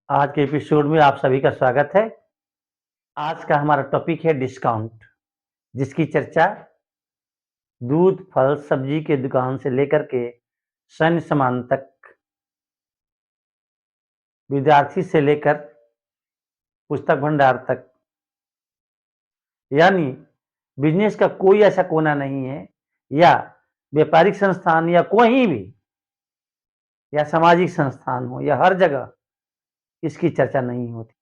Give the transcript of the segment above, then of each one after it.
आज के एपिसोड में आप सभी का स्वागत है। आज का हमारा टॉपिक है डिस्काउंट, जिसकी चर्चा दूध, फल, सब्जी के दुकान से लेकर के सैन्य सामान तक, विद्यार्थी से लेकर पुस्तक भंडार तक, यानी बिजनेस का कोई ऐसा कोना नहीं है या व्यापारिक संस्थान या कोई भी या सामाजिक संस्थान हो या हर जगह इसकी चर्चा नहीं होती।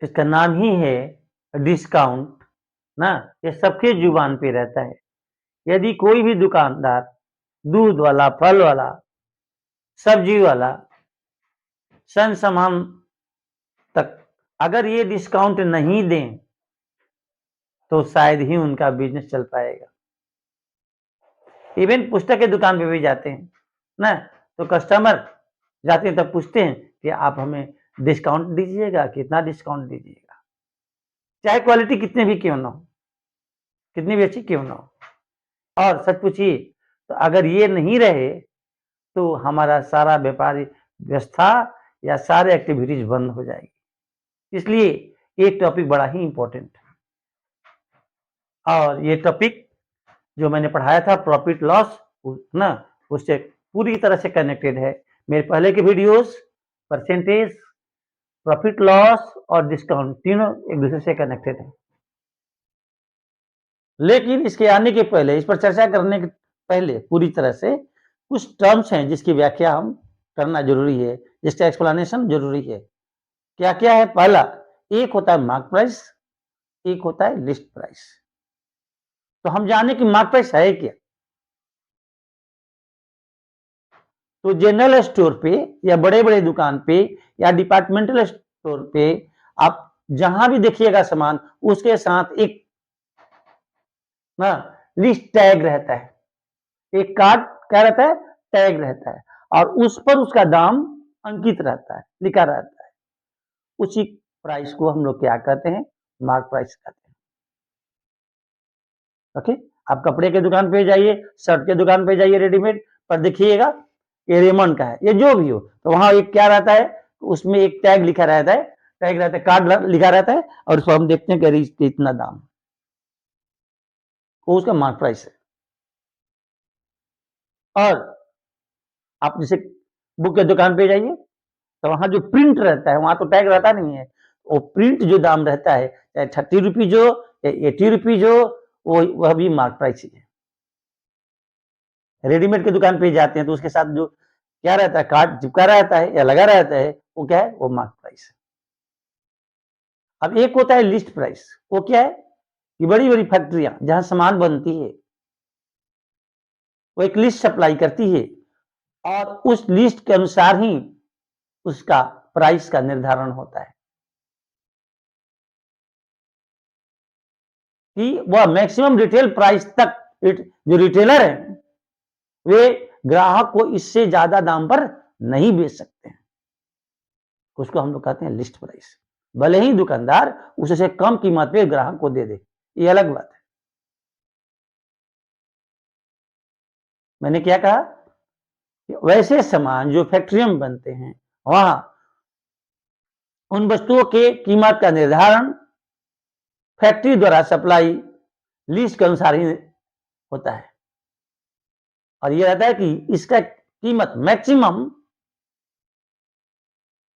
इसका नाम ही है डिस्काउंट ना। ये सबके जुबान पे रहता है। यदि कोई भी दुकानदार दूध वाला, फल वाला, सब्जी वाला, सन सामान तक अगर ये डिस्काउंट नहीं दें तो शायद ही उनका बिजनेस चल पाएगा। इवन पुस्तक के दुकान पे भी जाते हैं ना, तो कस्टमर जाते हैं तब पूछते हैं कि आप हमें डिस्काउंट दीजिएगा, कितना डिस्काउंट दीजिएगा, चाहे क्वालिटी कितनी भी क्यों ना हो, कितनी भी अच्छी क्यों ना हो। और सच पूछिए तो अगर ये नहीं रहे तो हमारा सारा व्यापारी व्यवस्था या सारे एक्टिविटीज बंद हो जाएगी। इसलिए ये टॉपिक बड़ा ही इंपॉर्टेंट है। और ये टॉपिक जो मैंने पढ़ाया था प्रॉफिट लॉस ना, उससे पूरी तरह से कनेक्टेड है। मेरे पहले के वीडियोस परसेंटेज, प्रॉफिट लॉस और डिस्काउंट तीनों एक दूसरे से कनेक्टेड है। लेकिन इसके आने के पहले, इस पर चर्चा करने के पहले पूरी तरह से कुछ टर्म्स हैं जिसकी व्याख्या हम करना जरूरी है, जिसका एक्सप्लेनेशन जरूरी है। क्या क्या है? पहला, एक होता है मार्क प्राइस, एक होता है लिस्ट प्राइस। तो हम जाने कि मार्क प्राइस है क्या। तो जनरल स्टोर पे या बड़े बड़े दुकान पे या डिपार्टमेंटल स्टोर पे आप जहां भी देखिएगा सामान, उसके साथ एक ना लिस्ट टैग रहता है, एक कार्ड क्या रहता है, टैग रहता है, और उस पर उसका दाम अंकित रहता है, लिखा रहता है। उसी प्राइस को हम लोग क्या कहते हैं, मार्क प्राइस कहते हैं। ओके, आप कपड़े के दुकान पे जाइए, शर्ट के दुकान पे जाइए, रेडीमेड पर देखिएगा ये रेमंड का है, ये जो भी हो, तो वहां एक क्या रहता है, उसमें एक टैग लिखा रहता है, टैग रहता है, कार्ड लिखा रहता है, और उसको हम देखते हैं कि इतना दाम, वो उसका मार्क प्राइस है। और आप जैसे बुक के दुकान पे जाइए, तो वहां जो प्रिंट रहता है, वहां तो टैग रहता नहीं है, वो प्रिंट जो दाम रहता है, चाहे 30 रुपीज हो या 80 रुपीज हो, वो वह भी मार्क प्राइस ही है। रेडीमेड के दुकान पे जाते हैं तो उसके साथ जो क्या रहता है, कार्ड चिपका रहता है या लगा रहता है, वो क्या है, वो मार्क प्राइस है। अब एक होता है लिस्ट प्राइस, वो क्या है कि बड़ी बड़ी फैक्ट्रियां जहां सामान बनती है, वो एक लिस्ट सप्लाई करती है, और उस लिस्ट के अनुसार ही उसका प्राइस का निर्धारण होता है कि वह मैक्सिमम रिटेल प्राइस तक, जो रिटेलर है वे ग्राहक को इससे ज्यादा दाम पर नहीं बेच सकते हैं। उसको हम लोग कहते हैं लिस्ट प्राइस। भले ही दुकानदार उससे कम कीमत पे ग्राहक को दे दे, ये अलग बात है। मैंने क्या कहा कि वैसे सामान जो फैक्ट्रियों में बनते हैं, वहां उन वस्तुओं के कीमत का निर्धारण फैक्ट्री द्वारा सप्लाई लिस्ट के अनुसार ही होता है, और यह रहता है कि इसका कीमत मैक्सिमम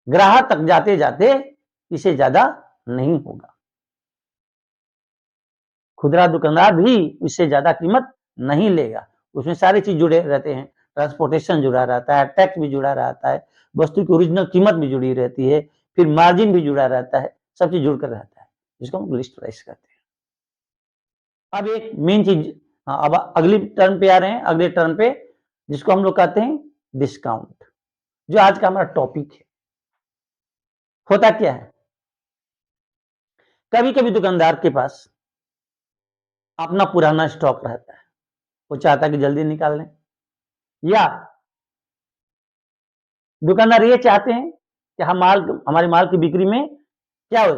ग्राहक तक जाते जाते इससे ज्यादा नहीं होगा। खुदरा दुकानदार भी इससे ज्यादा कीमत नहीं लेगा। उसमें सारी चीज जुड़े रहते हैं, ट्रांसपोर्टेशन जुड़ा रहता है, टैक्स भी जुड़ा रहता है, वस्तु की ओरिजिनल कीमत भी जुड़ी रहती है, फिर मार्जिन भी जुड़ा रहता है, सब चीज जुड़कर रहता है, जिसको हम लिस्ट प्राइस कहते हैं। अब एक मेन चीज, हाँ, अब अगली टर्न पे आ रहे हैं, अगले टर्न पे, जिसको हम लोग कहते हैं डिस्काउंट, जो आज का हमारा टॉपिक है। होता क्या है, कभी कभी दुकानदार के पास अपना पुराना स्टॉक रहता है, वो चाहता है कि जल्दी निकाल लें, या दुकानदार ये चाहते हैं कि हम हमारे माल की बिक्री में क्या हो,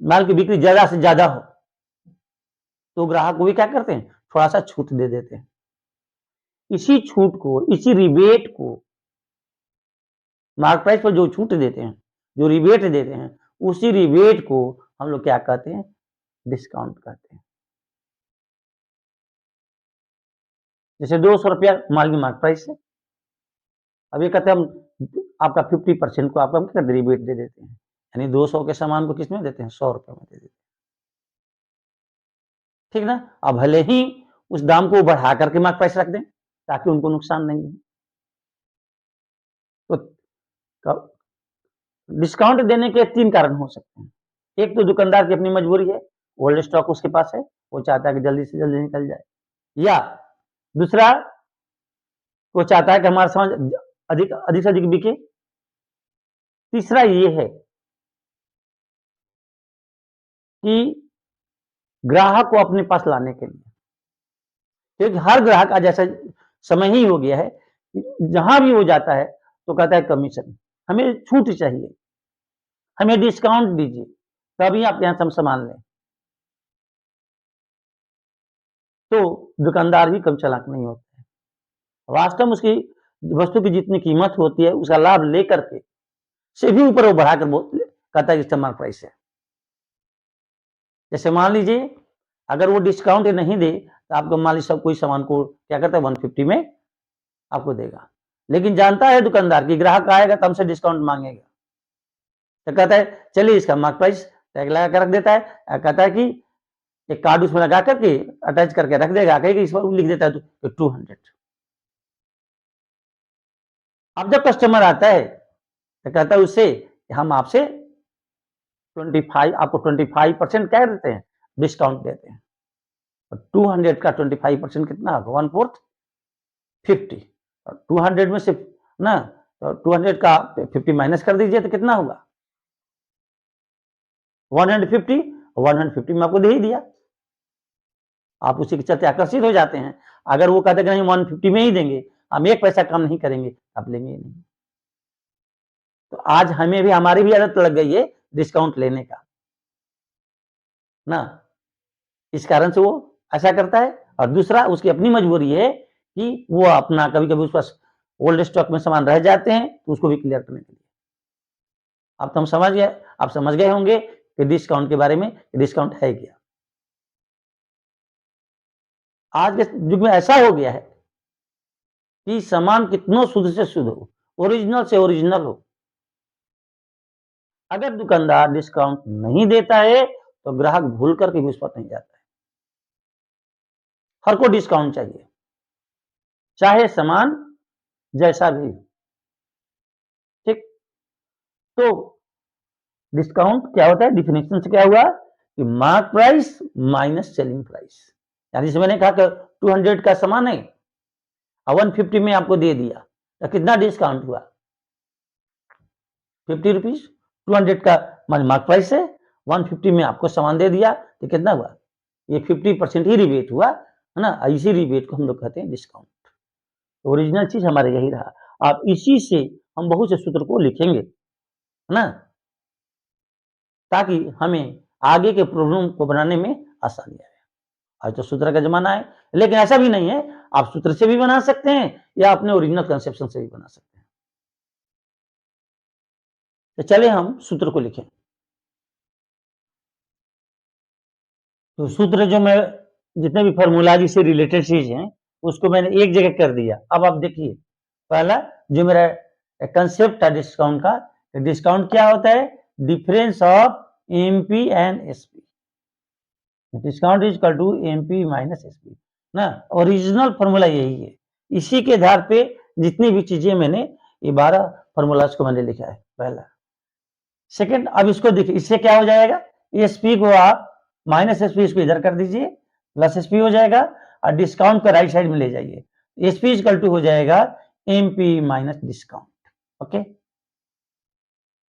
माल की बिक्री ज्यादा से ज्यादा हो, तो ग्राहक को भी क्या करते हैं, थोड़ा सा छूट दे देते हैं। इसी रिबेट को, मार्क प्राइस पर जो छूट देते हैं, जो रिबेट देते हैं, उसी रिबेट को हम लोग क्या कहते हैं, डिस्काउंट कहते हैं। जैसे 200 रुपया माल की मार्केट प्राइस है, अब ये कहते हैं हम आपका 50% को आपका हम क्या रिबेट दे देते हैं, यानी 200 के सामान को किसमें देते हैं, 100 रुपये में दे देते हैं, ठीक ना। अब भले ही उस दाम को बढ़ा करके मार्केट प्राइस रख दें ताकि उनको नुकसान नहीं हो। तो डिस्काउंट देने के 3 कारण हो सकते हैं। एक तो दुकानदार की अपनी मजबूरी है, ओल्ड स्टॉक उसके पास है, वो चाहता है कि जल्दी से जल्दी निकल जाए, या दूसरा वो चाहता है कि हमारा सामान अधिक अधिक से अधिक बिके। तीसरा ये है कि ग्राहक को अपने पास लाने के लिए, क्योंकि हर ग्राहक आज ऐसा समय ही हो गया है कि जहां भी वो जाता है तो कहता है कमीशन, हमें छूट चाहिए, हमें डिस्काउंट दीजिए, तभी आप यहाँ से हम सामान लें। तो दुकानदार भी कम चालाक नहीं होता है, वास्तव में उसकी वस्तु की जितनी कीमत होती है उसका लाभ लेकर के से भी ऊपर वो बढ़ाकर कहता है कि इस्तेमाल प्राइस है। जैसे मान लीजिए अगर वो डिस्काउंट नहीं दे तो आपको मान लीजिए सब कोई सामान को क्या करता है 150 में आपको देगा, लेकिन जानता है दुकानदार की ग्राहक आएगा तो हमसे डिस्काउंट मांगेगा, तो कहता है चलिए इसका मार्केट प्राइस टैग लगा कर रख देता है, कहता है कि एक कार्ड उसमें लगा करके अटैच करके रख देगा, कहेगा इस पर लिख देता है तो 200। अब जब कस्टमर आता है तो कहता है उससे हम आपसे 25 आपको 25% क्या देते हैं, डिस्काउंट देते हैं। 200 का 25% कितना होगा, 1/4 50, और 200 में से ना तो 200 का 50 माइनस कर दीजिए तो कितना होगा 150, 150 में आपको दे ही दिया, आप उसी के चलते आकर्षित हो जाते हैं। अगर वो कहते नहीं 150 में ही देंगे, हम एक पैसा कम नहीं करेंगे, आप लेंगे नहीं। तो आज हमें भी हमारी भी आदत लग गई है डिस्काउंट लेने का ना, इस कारण से वो ऐसा करता है। और दूसरा उसकी अपनी मजबूरी है कि वो अपना कभी-कभी उस पास ओल्ड स्टॉक में सामान रह जाते हैं तो उसको भी क्लियर करने के लिए। अब तो हम समझ गए, आप समझ गए होंगे कि डिस्काउंट के बारे में, डिस्काउंट है क्या। आज के युग में ऐसा हो गया है कि सामान कितना शुद्ध से शुद्ध हो, ओरिजिनल से ओरिजिनल हो, अगर दुकानदार डिस्काउंट नहीं देता है तो ग्राहक भूल करके भी उस पर नहीं जाता है। हर को डिस्काउंट चाहिए, चाहे सामान जैसा भी हो, ठीक। तो डिस्काउंट क्या होता है, डिफिनेशन से क्या हुआ कि mark price minus selling price, यानी जैसे मैंने कहा कि 200 का सामान है 150 में आपको दे दिया तो कितना डिस्काउंट हुआ 50 रुपीज। 200 का मार्क प्राइस है, 150 में आपको सामान दे दिया तो कितना हुआ, ये 50% ही रिबेट हुआ है ना। इसी रिबेट को हम लोग कहते हैं डिस्काउंट। ओरिजिनल चीज हमारे यही रहा, आप इसी से हम बहुत से सूत्र को लिखेंगे है ना, ताकि हमें आगे के प्रॉब्लम को बनाने में आसानी आए। आज तो सूत्र का जमाना है, लेकिन ऐसा भी नहीं है, आप सूत्र से भी बना सकते हैं या अपने ओरिजिनल कंसेप्शन से भी बना सकते हैं। तो चले हम सूत्र को लिखें। तो सूत्र जो मैं जितने भी फॉर्मूलाजी से रिलेटेड चीज हैं उसको मैंने एक जगह कर दिया। अब आप देखिए पहला जो मेरा कंसेप्ट था डिस्काउंट का, डिस्काउंट क्या होता है, difference of MP and SP, discount is equal to MP minus SP ना, ओरिजिनल फॉर्मूला यही है। इसी के आधार पे जितनी भी चीजें मैंने ये 12 फॉर्मूलाज को मैंने लिखा है पहला। सेकंड, अब इसको देखिए इससे क्या हो जाएगा, एसपी को आप माइनस एसपी इसको इधर कर दीजिए, प्लस एसपी हो जाएगा और डिस्काउंट को राइट साइड में ले जाइए, एसपी इक्वल टू हो जाएगा एमपी माइनस डिस्काउंट। ओके,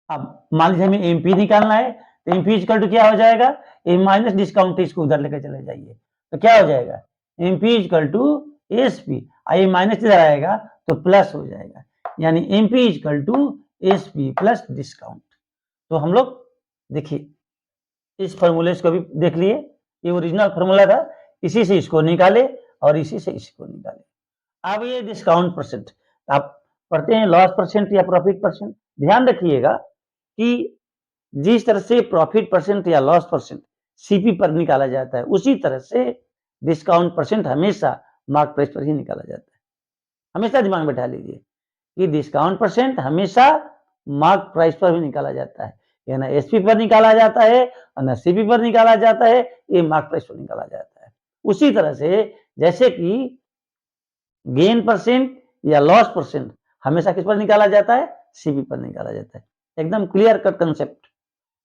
अब मान लीजिए हमें एमपी निकालना है तो एमपी इक्वल टू क्या हो जाएगा, एम माइनस डिस्काउंट, इसको उधर लेकर चले जाइए तो क्या हो जाएगा एमपी इक्वल टू एसपी, ये माइनस इधर आएगा तो प्लस हो जाएगा, यानी MP equal to SP plus discount. तो हम लोग देखिए इस फॉर्मूले को भी देख लिए, ये ओरिजिनल फॉर्मूला था, इसी से इसको निकाले और इसी से इसको निकाले। अब ये डिस्काउंट परसेंट आप पढ़ते हैं लॉस परसेंट या प्रॉफिट परसेंट, ध्यान रखिएगा कि जिस तरह से प्रॉफिट परसेंट या लॉस परसेंट सीपी पर निकाला जाता है, उसी तरह से डिस्काउंट परसेंट हमेशा मार्क प्राइस पर ही निकाला जाता है। हमेशा दिमाग में बैठा लीजिए कि डिस्काउंट परसेंट हमेशा मार्क प्राइस पर भी निकाला जाता है, या ना एसपी पर निकाला जाता है और ना सीपी पर निकाला जाता है, ये मार्क प्राइस पर निकाला जाता है। उसी तरह से जैसे कि गेन परसेंट या लॉस परसेंट हमेशा किस पर निकाला जाता है, सीपी पर निकाला जाता है। एकदम क्लियर कट कंसेप्ट।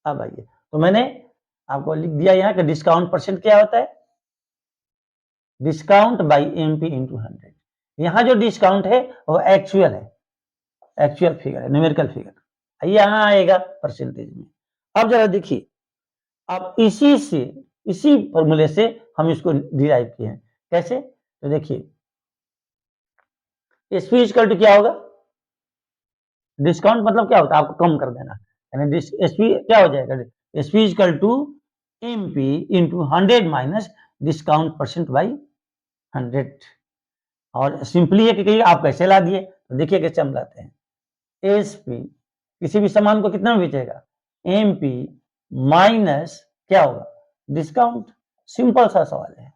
अब आइए, तो मैंने आपको लिख दिया यहाँ कि डिस्काउंट परसेंट क्या होता है, डिस्काउंट बाई एमपी इंटू 100। यहाँ जो डिस्काउंट है वो एक्चुअल है, एक्चुअल फिगर है, न्यूमेरिकल फिगर यहाँ आएगा परसेंटेज में। अब जरा देखिए, अब इसी फॉर्मूले से हम इसको डिराइव किए हैं। कैसे, तो देखिए एसपी इक्वल टू क्या होगा, डिस्काउंट मतलब क्या होता है, आपको कम कर देना, यानी एसपी क्या हो जाएगा, SP equal to MP into 100 minus discount percent by 100। और सिंपली है कि आप कैसे ला दिए, तो देखिए कैसे हम लाते हैं। एसपी किसी भी सामान को कितना में बेचेगा, एमपी माइनस क्या होगा, डिस्काउंट। सिंपल सा सवाल है।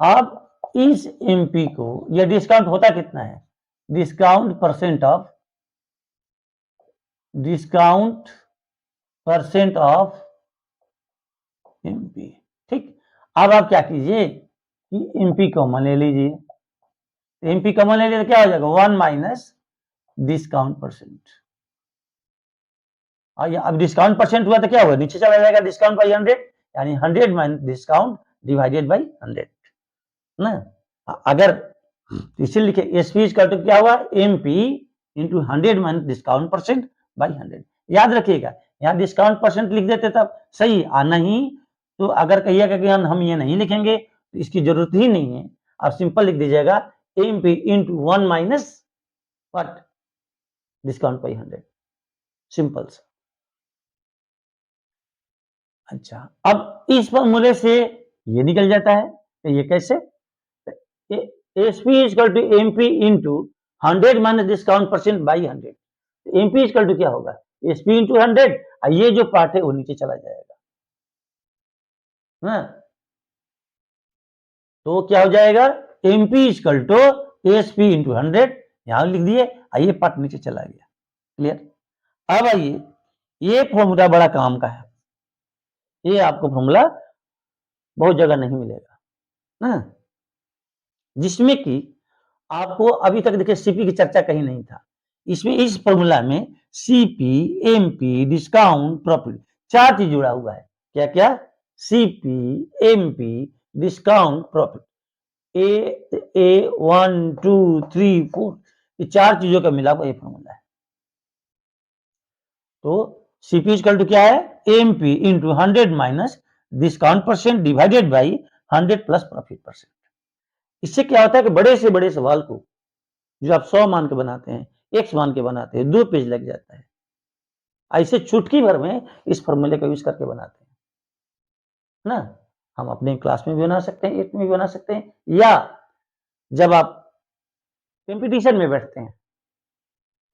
अब इस एमपी को, यह डिस्काउंट होता कितना है, डिस्काउंट परसेंट ऑफ एमपी। ठीक, अब आप क्या कीजिए कि एमपी कॉमन ले लीजिए, एमपी कॉमन ले लीजिए तो क्या हो जाएगा, 1 माइनस डिस्काउंट परसेंट। अब डिस्काउंट परसेंट हुआ तो क्या हुआ, नीचे चला जाएगा डिस्काउंट बाई 100, यानी 100 माइनस डिस्काउंट डिवाइडेड बाई 100 ना। अगर इसे लिखे एसपी इक्वल टू क्या हुआ, MP into 100 minus discount percent by 100। याद रखिएगा, यहाँ डिस्काउंट परसेंट लिख देते तब सही, नहीं तो अगर कहिएगा कि हम ये नहीं लिखेंगे तो इसकी जरूरत ही नहीं है, आप सिंपल लिख दीजिएगा MP into 1 minus what, discount by 100, simple सा। अच्छा, अब इस फॉर्मूले से ये निकल जाता है, तो ये कैसे, SP equal to MP into 100 minus discount percent by 100। MP equal to क्या होगा, एसपी इंटू 100, ये जो पार्ट है वो नीचे चला जाएगा ना, तो क्या हो जाएगा, MP equal to SP into 100, यहां लिख दिए, ये पार्ट नीचे चला गया। क्लियर। अब आइए, ये फॉर्मूला बड़ा काम का है, ये आपको फॉर्मूला बहुत जगह नहीं मिलेगा ना, जिसमें कि आपको अभी तक देखिए सीपी की चर्चा कहीं नहीं था। इसमें इस फॉर्मूला में सीपी, एमपी, डिस्काउंट, प्रॉफिट, चार चीज जुड़ा हुआ है। क्या क्या, सीपी, एमपी, डिस्काउंट, प्रॉफिट, ए 1 2 3 4, ये चार चीजों का मिला हुआ ये फॉर्मूला है। तो सीपी इक्वल टू क्या है, MP into 100 minus discount percent divided by 100 plus profit percent. इससे क्या होता है कि बड़े से बड़े सवाल को जो आप 100 मान के बनाते हैं, x मान के बनाते हैं, 2 पेज लग जाता है। ऐसे चुटकी भर में इस फॉर्मूले का यूज करके बनाते हैं ना। हम अपने क्लास में भी बना सकते हैं, 8 में भी बना सकते हैं, या जब आप कंपटीशन में बैठते हैं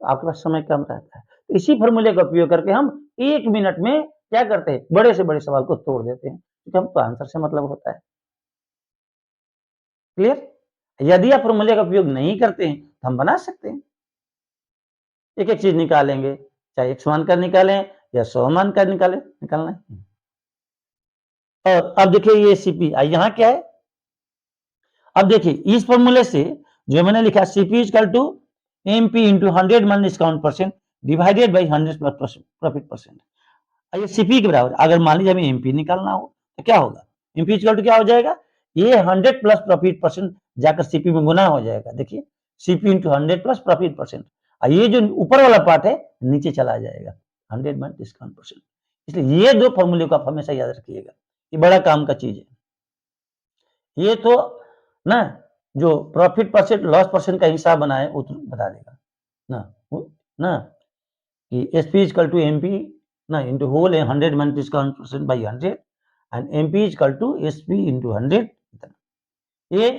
तो आपके पास समय कम रहता है, तो इसी फॉर्मूले का उपयोग करके हम 1 मिनट में क्या करते हैं, बड़े से बड़े सवाल को तोड़ देते हैं, क्योंकि हमको आंसर से मतलब होता है। क्लियर। यदि आप फॉर्मूले का उपयोग नहीं करते हैं तो हम बना सकते हैं, एक एक चीज निकालेंगे, चाहे x मान कर निकालें या 100 मान कर निकालना है। और अब देखिए ये सीपी यहाँ क्या है, अब देखिए इस फॉर्मूले से जो मैंने लिखा CP equal to MP into 100 minus discount percent divided by 100 plus profit percent, ये सीपी के बराबर। अगर मान लीजिए हमें एमपी निकालना हो तो क्या होगा, एमपी इक्वल टू क्या हो जाएगा, ये 100 प्लस प्रॉफिट परसेंट जाकर सीपी में गुना हो जाएगा। देखिए CP into 100 plus profit percent, ये जो ऊपर वाला पार्ट है नीचे चला जाएगा, 100 माइनस डिस्काउंट परसेंट। इसलिए ये दो फॉर्मूले को आप हमेशा याद रखिएगा, ये बड़ा काम का चीज है। ये तो ना जो प्रॉफिट परसेंट लॉस परसेंट का हिसाब बनाए वो तो बता देगा ना कि एसपी इक्वल टू एमपी ना into whole 100 minus discount percent by 100 and MP equal to SP into 100। ये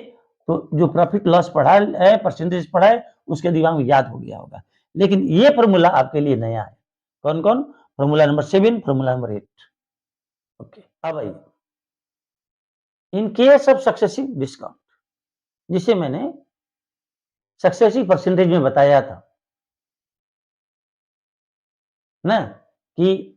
तो जो प्रॉफिट लॉस पढ़ा है, परसेंटेज पढ़ा है, उसके दिमाग में याद हो गया होगा, लेकिन ये फॉर्मूला आपके लिए नया है, कौन कौन? Formula number 7, formula number 8। Okay, अब आइए, in case of successive discount, जिसे मैंने सक्सेसिव परसेंटेज में बताया था ना, कि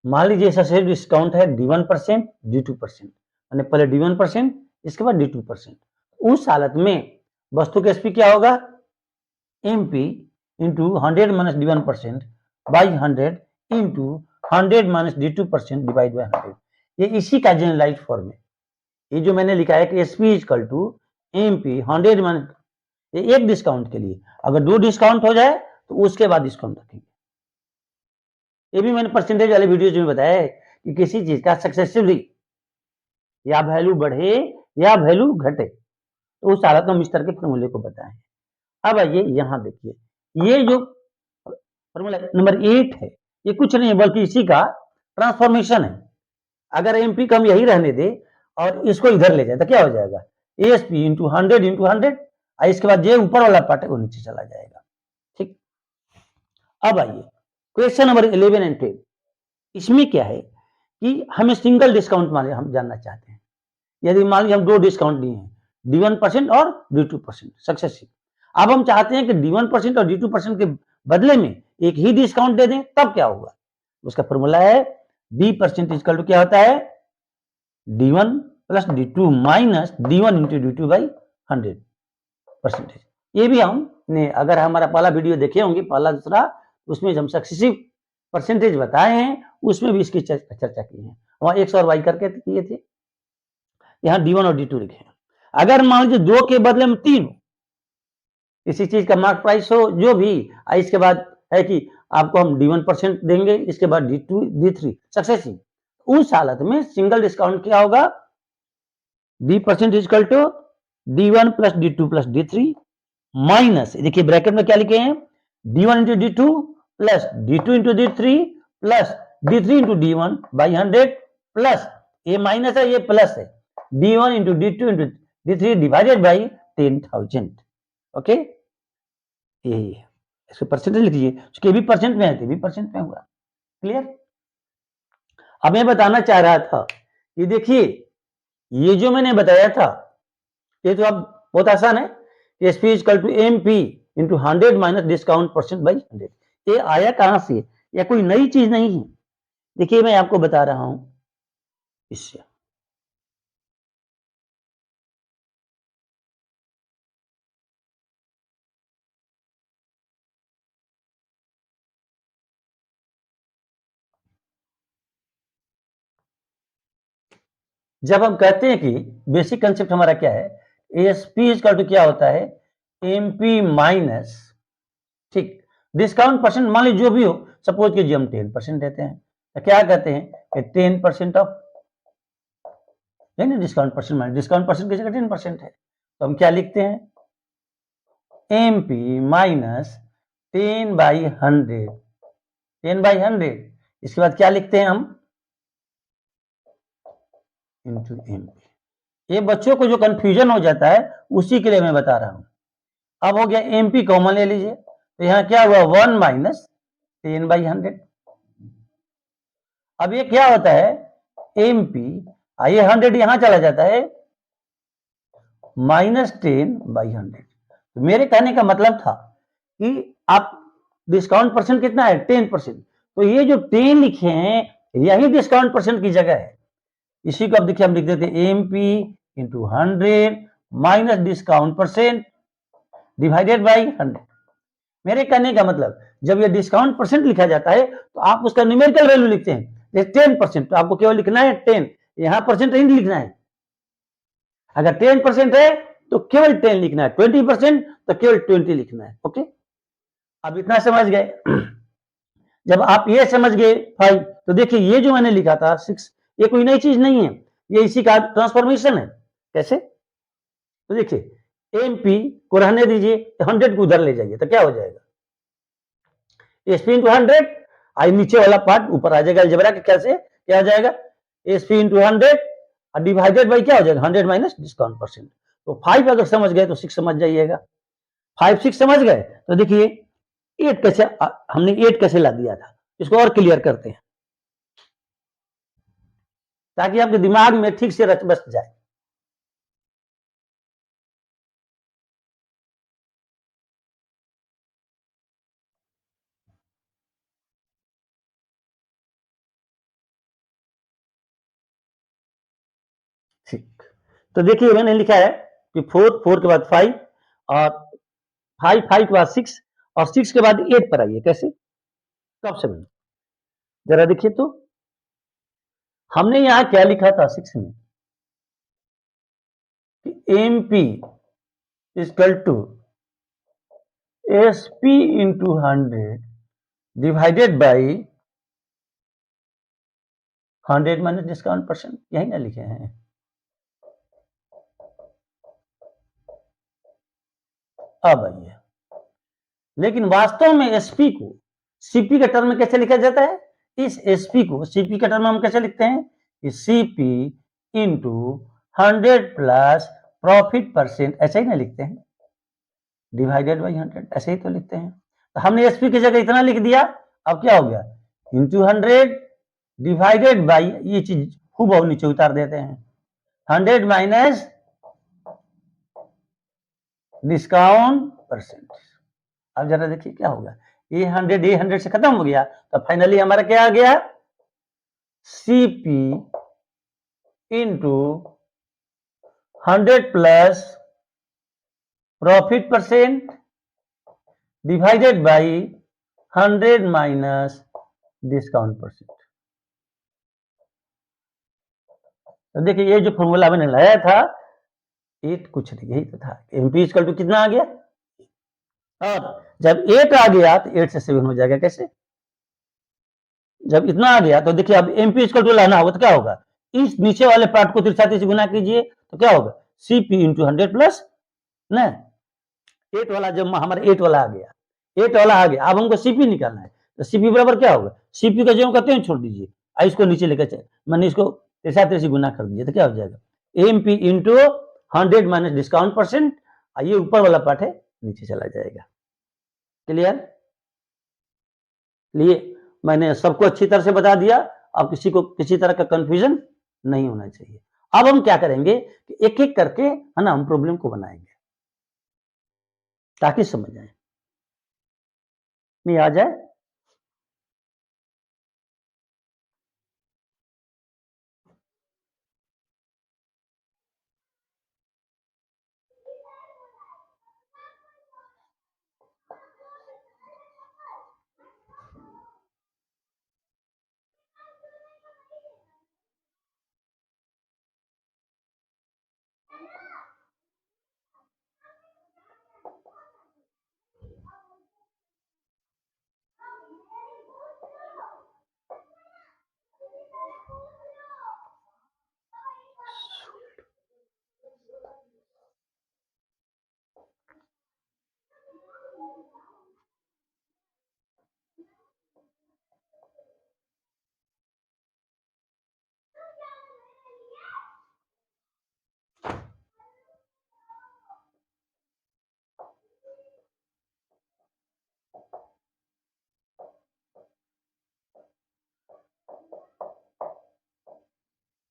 मान लीजिए सक्सेसिव डिस्काउंट है D1%, D2%, मैंने पहले D1%, इसके बाद D2%। उस हालत में वस्तु का एसपी क्या होगा? MP into 100 minus D1% by 100 into 100 minus D2% divide by 100। ये इसी का जनरलाइज फॉर्म है। ये जो मैंने लिखा है कि SP is equal to MP 100 minus, ये एक डिस्काउंट के लिए, अगर 2 डिस्काउंट हो जाए तो उसके बाद डिस्काउंट रखेंगे। ये भी मैंने परसेंटेज वाले वीडियोज में बताया है कि किसी चीज का सक्सेसिवली या वैल्यू बढ़े या वैल्यू घटे, तो उस हालत में हम इस तरह के फॉर्मूले को बताएं। अब आइए यहां देखिए, ये जो फॉर्मूला नंबर 8 है, ये कुछ नहीं है बल्कि इसी का ट्रांसफॉर्मेशन है। अगर एमपी को हम यही रहने दे और इसको इधर ले जाए तो क्या हो जाएगा? एएसपी इंटू 100 इंटू 100, इसके बाद ये ऊपर वाला पार्ट है वो नीचे चला जाएगा। ठीक, अब आइए क्वेश्चन नंबर 11 एंड 10। इसमें क्या है कि हमें सिंगल डिस्काउंट मान हम जानना चाहते हैं। यदि मान लीजिए हम 2 डिस्काउंट दिए हैं, D1% और D2% सक्सेसिव। अब हम चाहते हैं कि D1% और D2% के बदले में एक ही डिस्काउंट दे दें, तब क्या होगा? उसका फॉर्मूला है D% इक्वल टू क्या होता है? D1 plus D2 minus D1 into D2 by 100%। ये भी हमने, अगर हमारा पहला वीडियो देखे होंगे, पहला दूसरा, उसमें हम सक्सेसिव परसेंटेज बताए हैं, उसमें भी इसकी चर्चा की है। वहां एक्स और वाई करके किए थे, यहाँ D1 और D2 लिखे हैं। अगर मान लीजिए 2 के बदले में 3 किसी चीज का मार्क प्राइस हो, जो भी, इसके बाद है कि आपको हम D1% देंगे, इसके बाद D2 D3 सक्सेसिव, उस हालत में सिंगल डिस्काउंट क्या होगा? D% equal to D1 plus D2 plus D3 minus, देखिए ब्रैकेट में क्या लिखे हैं? D1 into D2 plus D2 into D3 plus D3 into D1 by 100 plus, ये माइनस है ये प्लस है, D1 into D2 into D3 divided by 10,000। Okay, यही है, इसको परसेंटेज लिख लीजिए, उसके भी परसेंट में है, भी परसेंट में हुआ। क्लियर? अब मैं बताना चाह रहा था कि देखिए, ये जो मैंने बताया था, ये तो अब बहुत आसान है, SP equal to MP into 100 minus discount percent by 100। ये आया कहां से? या कोई नई चीज नहीं है। देखिए मैं आपको बता रहा हूं इससे, जब हम कहते हैं कि बेसिक कंसेप्ट हमारा क्या है, एसपी इक्वल टू क्या होता है? एमपी माइनस, ठीक, डिस्काउंट परसेंट, मान लीजिए जो भी हो, सपोज कीजिए हम 10% देते हैं, तो क्या कहते हैं कि 10% ऑफ, नहीं discount percent minus discount percent की जगह 10% है, तो हम क्या लिखते हैं? एमपी माइनस 10/100, 10/100, इसके बाद क्या लिखते हैं हम? Into MP. ये बच्चों को जो कंफ्यूजन हो जाता है उसी के लिए मैं बता रहा हूं। अब हो गया एमपी कॉमन ले लीजिए, तो यहां क्या हुआ? 1 माइनस 10/100। अब ये क्या होता है? एमपी, ये 100 यहां चला जाता है, माइनस 10/100। तो मेरे कहने का मतलब था कि आप डिस्काउंट परसेंट कितना है? 10%। तो ये जो 10 लिखे हैं, यही डिस्काउंट परसेंट की जगह है। इसी को अब देखिए हम लिख देते हैं MP into 100 minus discount percent divided by 100। मेरे कहने का मतलब, जब ये डिस्काउंट परसेंट लिखा जाता है तो आप उसका न्यूमेरिकल वैल्यू लिखते हैं, जैसे 10%, तो आपको केवल लिखना है 10, यहां परसेंट नहीं लिखना है। अगर 10% है तो केवल 10 लिखना है, 20% तो केवल 20 लिखना है। ओके, अब इतना समझ गए। जब आप ये समझ गए भाई, तो देखिए ये जो मैंने लिखा था 6, ये कोई नई चीज नहीं है, ये इसी का ट्रांसफॉर्मेशन है। कैसे? तो देखिए एमपी को रहने दीजिए, 100 को उधर ले जाइए, तो क्या हो जाएगा? एसपी इंटू 100, आई नीचे वाला पार्ट ऊपर आ जाएगा, अलजेब्रा के कैसे क्या हो जाएगा? एसपी इंटू 100 डिवाइडेड बाई क्या हो जाएगा? 100 माइनस डिस्काउंट परसेंट। तो 5 अगर समझ गए तो 6 समझ जाइएगा। 5 6 समझ गए तो देखिए एट कैसे हमने एट कैसे ला दिया था, इसको और क्लियर करते हैं ताकि आपके दिमाग में ठीक से रच बस जाए। ठीक, तो देखिए मैंने लिखा है कि फोर के बाद फाइव, और फाइव के बाद सिक्स, और सिक्स के बाद एट पर आइए। कैसे, कब से बने, जरा देखिए तो हमने यहां क्या लिखा था सिक्स में कि M P is equal to S P into 100 divided by 100 minus discount percent, यही ना लिखे हैं। अब आइए, लेकिन वास्तव में एसपी को सीपी के टर्म में कैसे लिखा जाता है, इस एसपी को सीपी के टर्म में हम कैसे लिखते हैं कि CP into 100 plus profit percent, ऐसे ही ना लिखते हैं, डिवाइडेड बाई 100, ऐसे ही तो लिखते हैं। तो हमने एसपी की जगह इतना लिख दिया, अब क्या हो गया, इंटू 100 डिवाइडेड बाई, ये चीज खूब और नीचे उतार देते हैं, 100 माइनस डिस्काउंट परसेंट। अब जरा देखिए क्या होगा, ये 100 से खत्म हो गया, तो फाइनली हमारा क्या आ गया, CP into 100 plus profit percent divided by 100 minus discount percent. तो देखिए ये जो फॉर्मूला मैंने लाया था, एट कुछ नहीं, यही तो था, एमपी इक्वल टू कितना आ गया, और जब एट आ गया तो एट से 7 हो जाएगा। कैसे, जब इतना आ गया तो देखिए अब एमपी इक्वल टू लाना होगा तो क्या होगा, इस नीचे वाले पार्ट को तिरछा से गुना कीजिए तो क्या होगा, सीपी इंटू 100 प्लस ना, एट वाला जब हमारा एट वाला आ गया, एट वाला आ गया, अब हमको सीपी निकालना है, तो सीपी बराबर क्या होगा, सीपी का जो कहते हैं छोड़ दीजिए, इसको नीचे लेकर चले, मैंने इसको तिरछा तिरछी गुना कर दीजिए तो क्या हो जाएगा, M P into 100 minus discount percent, ये ऊपर वाला पार्ट है नीचे चला जाएगा। क्लियर, लिए मैंने सबको अच्छी तरह से बता दिया, अब किसी को किसी तरह का कंफ्यूजन नहीं होना चाहिए। अब हम क्या करेंगे कि एक एक करके है ना हम प्रॉब्लम को बनाएंगे ताकि समझ आए, में आ जाए।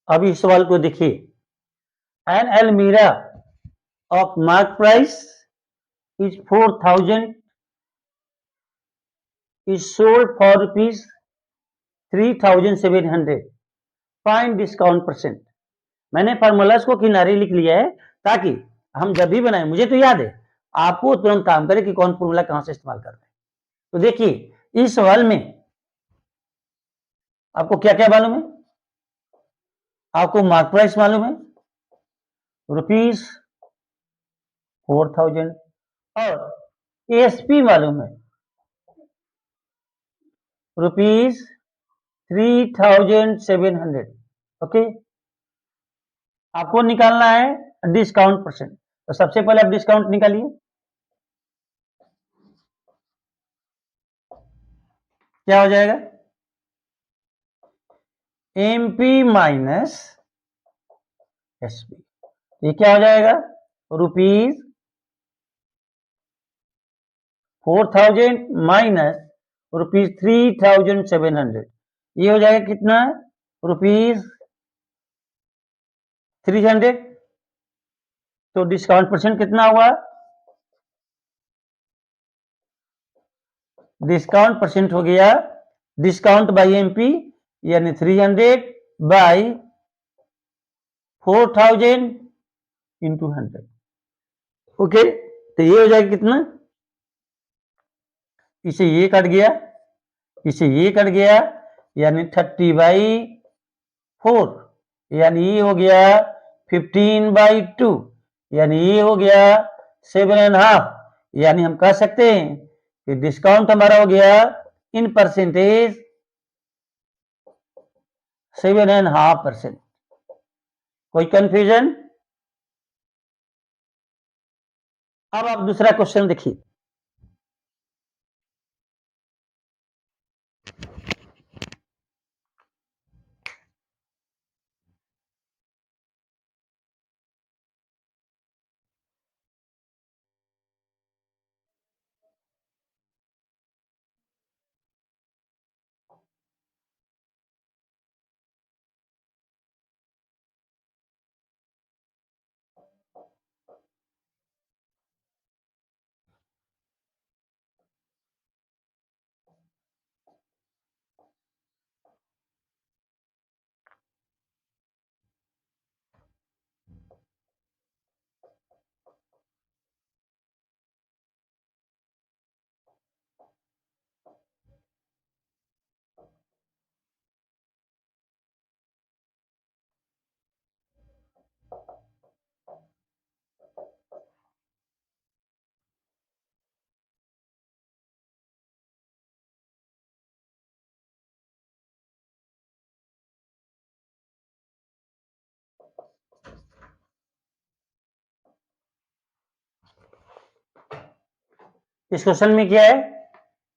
अब इस सवाल को देखिए, an almirah of mark price is 4000 is sold for rupees 3700, find discount percent. मैंने फार्मूलास को किनारे लिख लिया है ताकि हम जब भी बनाए मुझे तो याद है, आपको तुरंत काम करे कि कौन फॉर्मूला कहां से इस्तेमाल कर रहे हैं। तो देखिए इस सवाल में आपको क्या क्या मालूम है, आपको मार्क प्राइस मालूम है रुपीज 4000, और एसपी मालूम है रुपीज 3700। ओके, आपको निकालना है डिस्काउंट परसेंट, तो सबसे पहले आप डिस्काउंट निकालिए, क्या हो जाएगा, एमपी माइनस एसपी, ये क्या हो जाएगा, रुपीज 4000 माइनस ₹3,700, ये हो जाएगा कितना? ₹300। तो डिस्काउंट परसेंट कितना हुआ? डिस्काउंट परसेंट हो गया डिस्काउंट बाई एमपी, यानी 300 बाई 4000 इंटू 100। ओके, तो ये हो जाएगा कितना? इसे ये कट गया, इसे ये कट गया, यानी 30/4, यानी ये हो गया 15/2, यानी ये हो गया 7.5। यानी हम कह सकते हैं कि डिस्काउंट हमारा हो गया इन परसेंटेज 7.5%। कोई कंफ्यूजन? अब आप दूसरा क्वेश्चन देखिए। इस क्वेश्चन में क्या है?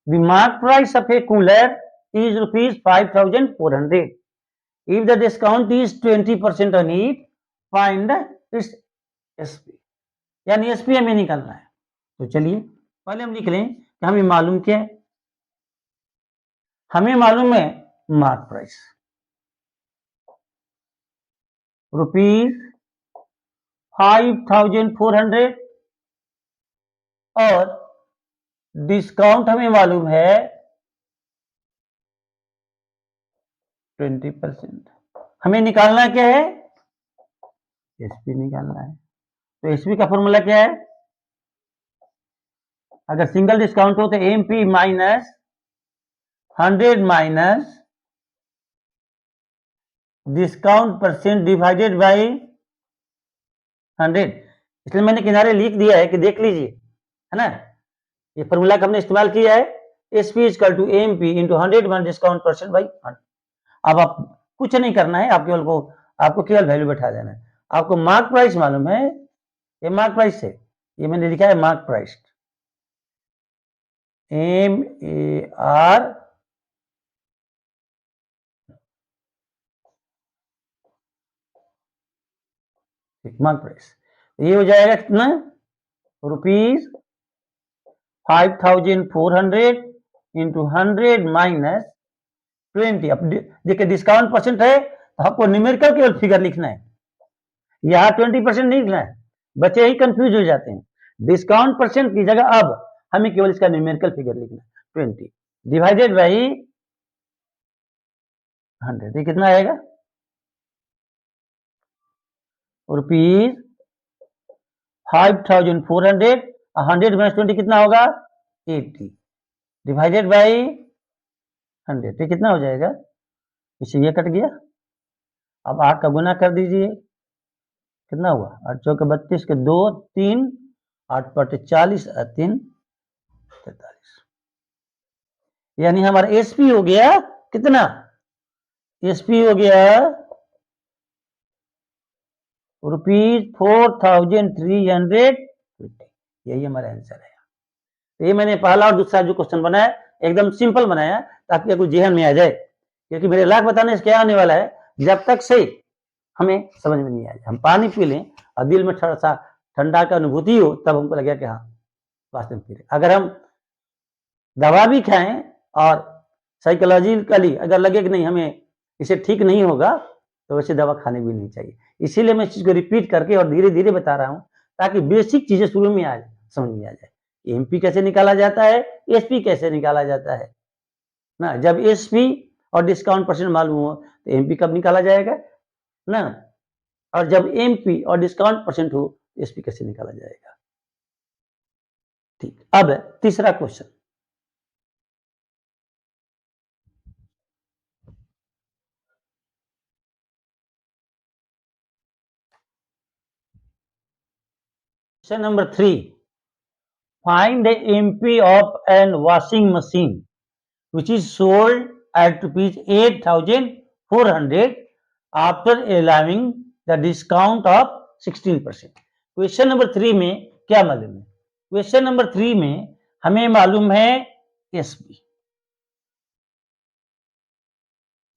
The mark price of A cooler is ₹5,400। If the discount is 20% on it, find its SP. यानी एसपी हमें निकालना है। तो चलिए पहले हम लिख लें कि हमें मालूम क्या है। हमें मालूम है मार्क प्राइस ₹5,400 और डिस्काउंट हमें मालूम है 20%। हमें निकालना क्या है? एसपी निकालना है। तो एसपी का फॉर्मूला क्या है? अगर सिंगल डिस्काउंट हो तो MP minus 100 minus discount percent divided by 100। इसलिए मैंने किनारे लिख दिया है कि देख लीजिए, है ना। ये फॉर्मूला का हमने इस्तेमाल किया है, SP equal to MP into 100 minus discount percent by 100। अब आप कुछ नहीं करना है, आपको केवल वैल्यू बैठा देना है। आपको मार्क प्राइस मालूम है, ये मार्क प्राइस है, ये मैंने लिखा है mark price, MAR mark price. ये हो जाएगा कितना? ₹5,400 इंटू 100 माइनस 20। अब देखिए डिस्काउंट परसेंट है तो आपको न्यूमेरिकल केवल फिगर लिखना है, यहाँ 20% नहीं लिखना है। बच्चे ही कंफ्यूज हो जाते हैं। डिस्काउंट परसेंट की जगह अब हमें केवल इसका न्यूमेरिकल फिगर लिखना है, 20 डिवाइडेड बाई 100। ये कितना आएगा? ₹5,400, 100 माइनस 20 कितना होगा? 80 डिवाइडेड बाई 100। ये कितना हो जाएगा? इससे ये कट गया। अब 8 का गुना कर दीजिए, कितना हुआ? 8 चौके 32 के 2 3, 8 बटे 40 और 3 43। यानी हमारा एसपी हो गया कितना? एसपी हो गया ₹4,350। यही हमारा आंसर है। तो ये मैंने पहला और दूसरा जो क्वेश्चन बनाया एकदम सिंपल बनाया ताकि आपको जेहन में आ जाए, क्योंकि मेरे लाख बताने से क्या आने वाला है, जब तक से हमें समझ में नहीं आए, हम पानी पी लें और दिल में थोड़ा सा ठंडा का अनुभूति हो, तब हमको लगेगा कि हाँ वास्तव में पी रहे। अगर हम दवा भी खाएं और साइकोलॉजिकली अगर लगे कि नहीं हमें इसे ठीक नहीं होगा तो वैसे दवा खानी भी नहीं चाहिए। इसीलिए मैं इस चीज़ को रिपीट करके और धीरे-धीरे बता रहा हूँ ताकि बेसिक चीज़ें शुरू में आ जाए, समझ में आ जाए। एमपी कैसे निकाला जाता है, एसपी कैसे निकाला जाता है ना। जब एसपी और डिस्काउंट परसेंट मालूम हो तो एमपी कब निकाला जाएगा ना, और जब एमपी और डिस्काउंट परसेंट हो तो एसपी कैसे निकाला जाएगा। ठीक, अब तीसरा question. Question number 3, find the MP of an washing machine which is sold at rupees 8,400 after allowing the discount of 16%। Question number 3 में क्या मालूम है? क्वेश्चन नंबर 3 में हमें मालूम है एसपी।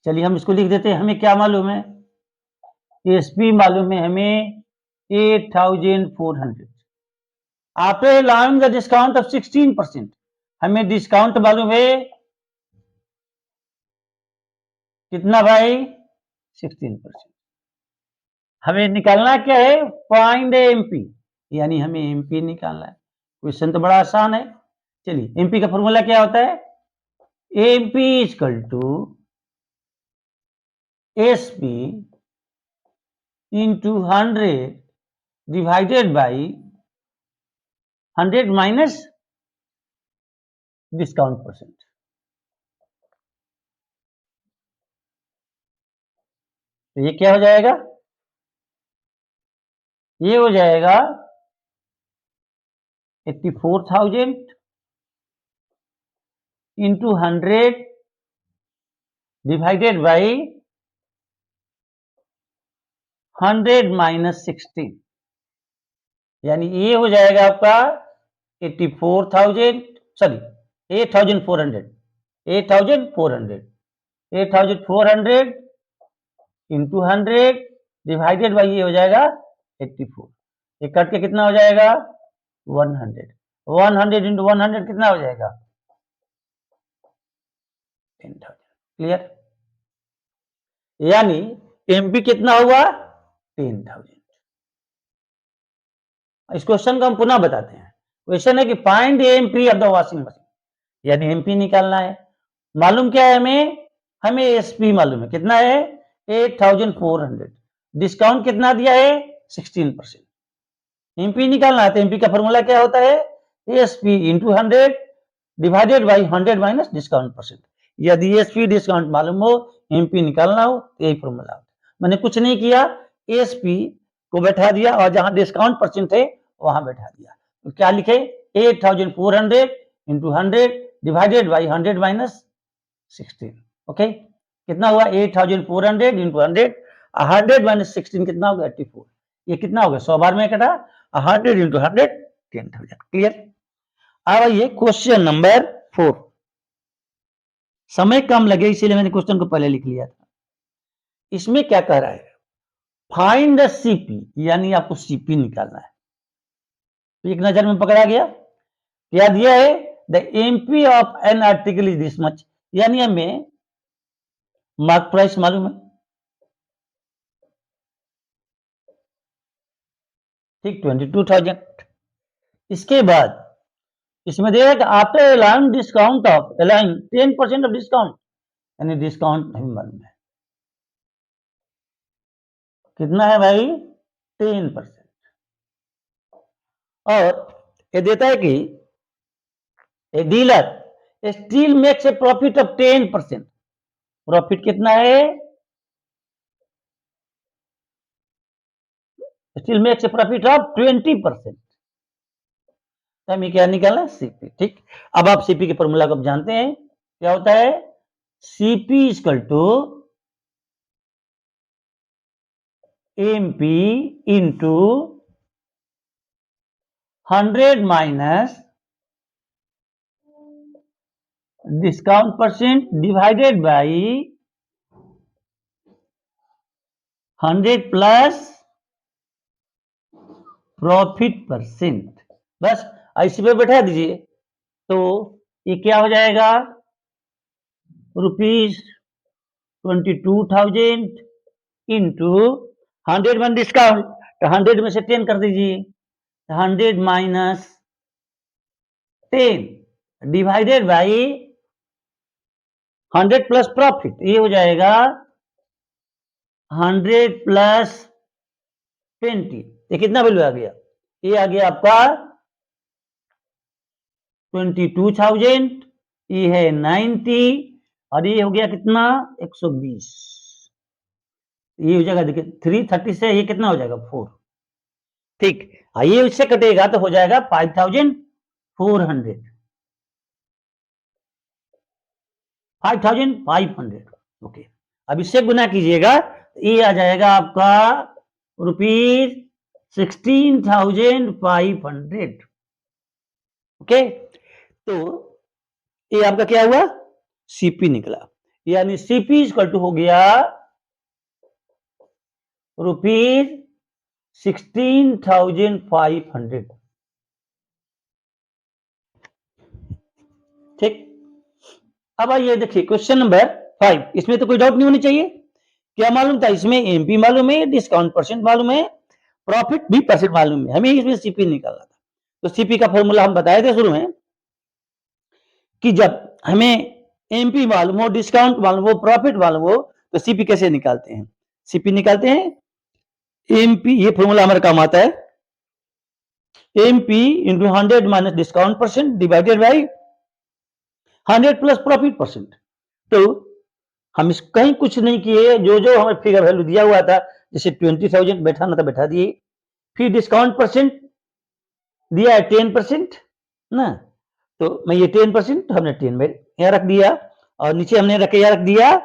चलिए हम इसको लिख देते हैं। हमें क्या मालूम है? एसपी मालूम है हमें 8,400 after allowing the discount of 16%। हमें डिस्काउंट मालूम है कितना भाई? 16%। हमें निकालना क्या है? फाइंड एमपी, यानी हमें एमपी निकालना है। क्वेश्चन तो बड़ा आसान है। चलिए एमपी का फॉर्मूला क्या होता है? MP equal to SP into 100 divided by 100 minus discount percent. तो ये क्या हो जाएगा? ये हो जाएगा 84,000 इंटू 100 डिवाइडेड बाई 100 माइनस 16, यानी ये हो जाएगा आपका 84,000, सॉरी 8,400 इंटू 100 डिवाइडेड बाई ये हो जाएगा 84। ये कट के कितना हो जाएगा? 100। 100 इंटू 100 कितना हो जाएगा? 10,000। क्लियर? यानी एमपी कितना हुआ? 10,000। इस क्वेश्चन को हम पुनः बताते हैं। क्वेश्चन है कि find MP of the washing machine, यानी एमपी निकालना है। मालूम क्या है हमें? हमें एसपी मालूम है कितना है? 8,400। डिस्काउंट कितना दिया है? 16%। एमपी निकालना है तो एमपी का फॉर्मूला क्या होता है? SP into 100 divided by 100 minus discount percent. यदि एसपी डिस्काउंट मालूम हो, एमपी निकालना हो तो यही फॉर्मूला होता है। मैंने कुछ नहीं किया, एसपी को बैठा दिया और जहां डिस्काउंट परसेंट है वहां बैठा दिया। तो क्या लिखे? 8,400 into 100 divided by 100 minus 16। Okay, कितना हुआ? 8,400 इंटू 100, 100 माइनस 16 कितना होगा? 84। ये कितना होगा? 100 बार में कटा, 100 इंटू 100 10,000। क्लियर? अब आइए क्वेश्चन नंबर 4। समय कम लगे इसीलिए मैंने क्वेश्चन को पहले लिख लिया था। इसमें क्या कह रहा है? फाइंड द सीपी, यानी आपको सीपी निकालना है। तो एक नजर में पकड़ा गया। क्या दिया है? The MP of an article is this much, यानी हमें मार्क प्राइस मालूम है। ठीक, 22,000। इसके बाद इसमें दिया है कि after allowing discount of allowing 10% of discount, यानी डिस्काउंट नहीं मालूम है कितना है भाई? 10%। और ये देता है कि a dealer steel makes a profit of 10%। Profit कितना है? Steel makes a profit of 20%। हमें क्या निकालना है? सीपी। ठीक, अब आप सीपी के फॉर्मूला को जानते हैं, क्या होता है? CP equal to MP into 100 minus discount percent divided by 100 plus profit percent. बस ऐसे पे बैठा दीजिए तो ये क्या हो जाएगा, ₹22,000 इंटू 100 डिस्काउंट, तो 100 में से 10 कर दीजिए, 100 minus 10 divided by 100 plus profit, ये हो जाएगा 100 प्लस 20, ये कितना वैल्यू आ गया, ये आ गया आपका 22,000, ये है 90 और ये हो गया कितना 120, ये हो जाएगा देखिए 330 से ये कितना हो जाएगा 4, ठीक, ये इससे कटेगा तो हो जाएगा 5,400, 5,500, ओके। अब इससे गुना कीजिएगा, ये आ जाएगा आपका ₹16,500, ओके। तो ये आपका क्या हुआ, सीपी निकला, यानी सीपी इक्वल टू हो गया ₹16,500, ठीक। अब आइए देखिए क्वेश्चन नंबर 5, इसमें तो कोई डाउट नहीं होनी चाहिए, क्या मालूम था इसमें, एमपी मालूम है, डिस्काउंट परसेंट मालूम है, प्रॉफिट भी परसेंट मालूम है, हमें इसमें सीपी निकालना था। तो सीपी का फॉर्मूला हम बताए थे शुरू में कि जब हमें एमपी मालूम हो, डिस्काउंट मालूम हो, प्रॉफिट मालूम हो, तो सीपी कैसे निकालते हैं, सीपी निकालते हैं एमपी, ये फॉर्मूला हमारे काम आता है, MP into 100 minus discount percent divided by 100 plus profit percent. तो हम इस कहीं कुछ नहीं किए, जो जो हमें फिगर वैल्यू दिया हुआ था, जैसे 20,000 बैठाना था बैठा दिए, फिर डिस्काउंट परसेंट दिया है 10% ना, तो मैं ये 10% हमने 10 में यहाँ रख दिया और नीचे हमने यहाँ रख दिया,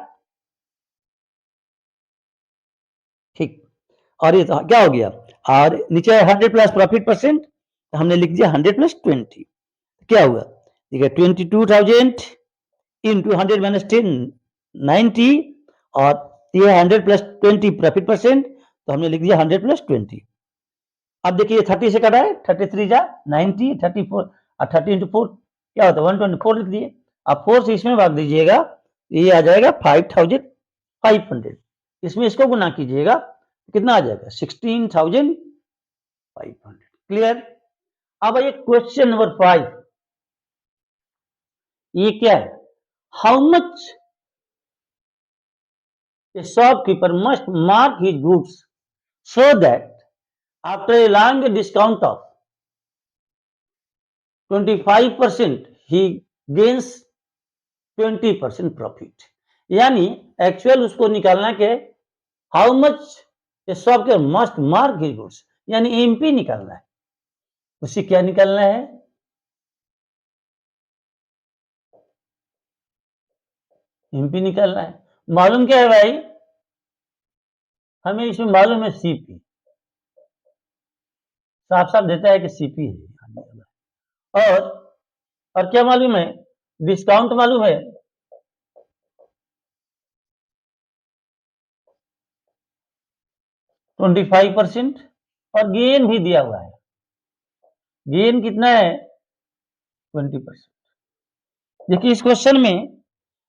ठीक। और ये तो क्या हो गया, और नीचे 100 प्लस प्रॉफिट परसेंट, हमने लिख दिया 100 प्लस 20, क्या हुआ देखिए 22,000 इंटू 100 माइनस 10 90, और ये 100 प्लस 20 प्रॉफिट परसेंट, तो हमने लिख दिया 100 प्लस 20। अब देखिए 30 से कटा है, 33 जा 90, 34 और 30 इंटू 4 क्या होता है 124 लिख दिए, अब 4 से इसमें भाग दीजिएगा, ये आ जाएगा 5,500, इसमें इसको गुना कीजिएगा कितना आ जाएगा 16,500, क्लियर। अब आइए क्वेश्चन नंबर 5, ये क्या है, how much a shopkeeper must mark his goods so that after a long discount of 25% he gains 20% profit, यानी एक्चुअल उसको निकालना के how much A shopkeeper must mark his goods, यानी एमपी निकालना है, उसे क्या निकालना है, एमपी निकालना है। मालूम क्या है भाई, हमें इसमें मालूम है सीपी, साफ साफ देता है कि सीपी है, और क्या मालूम है, डिस्काउंट मालूम है, %25% और गेन भी दिया हुआ है, गेन कितना है 20%। देखिए इस क्वेश्चन में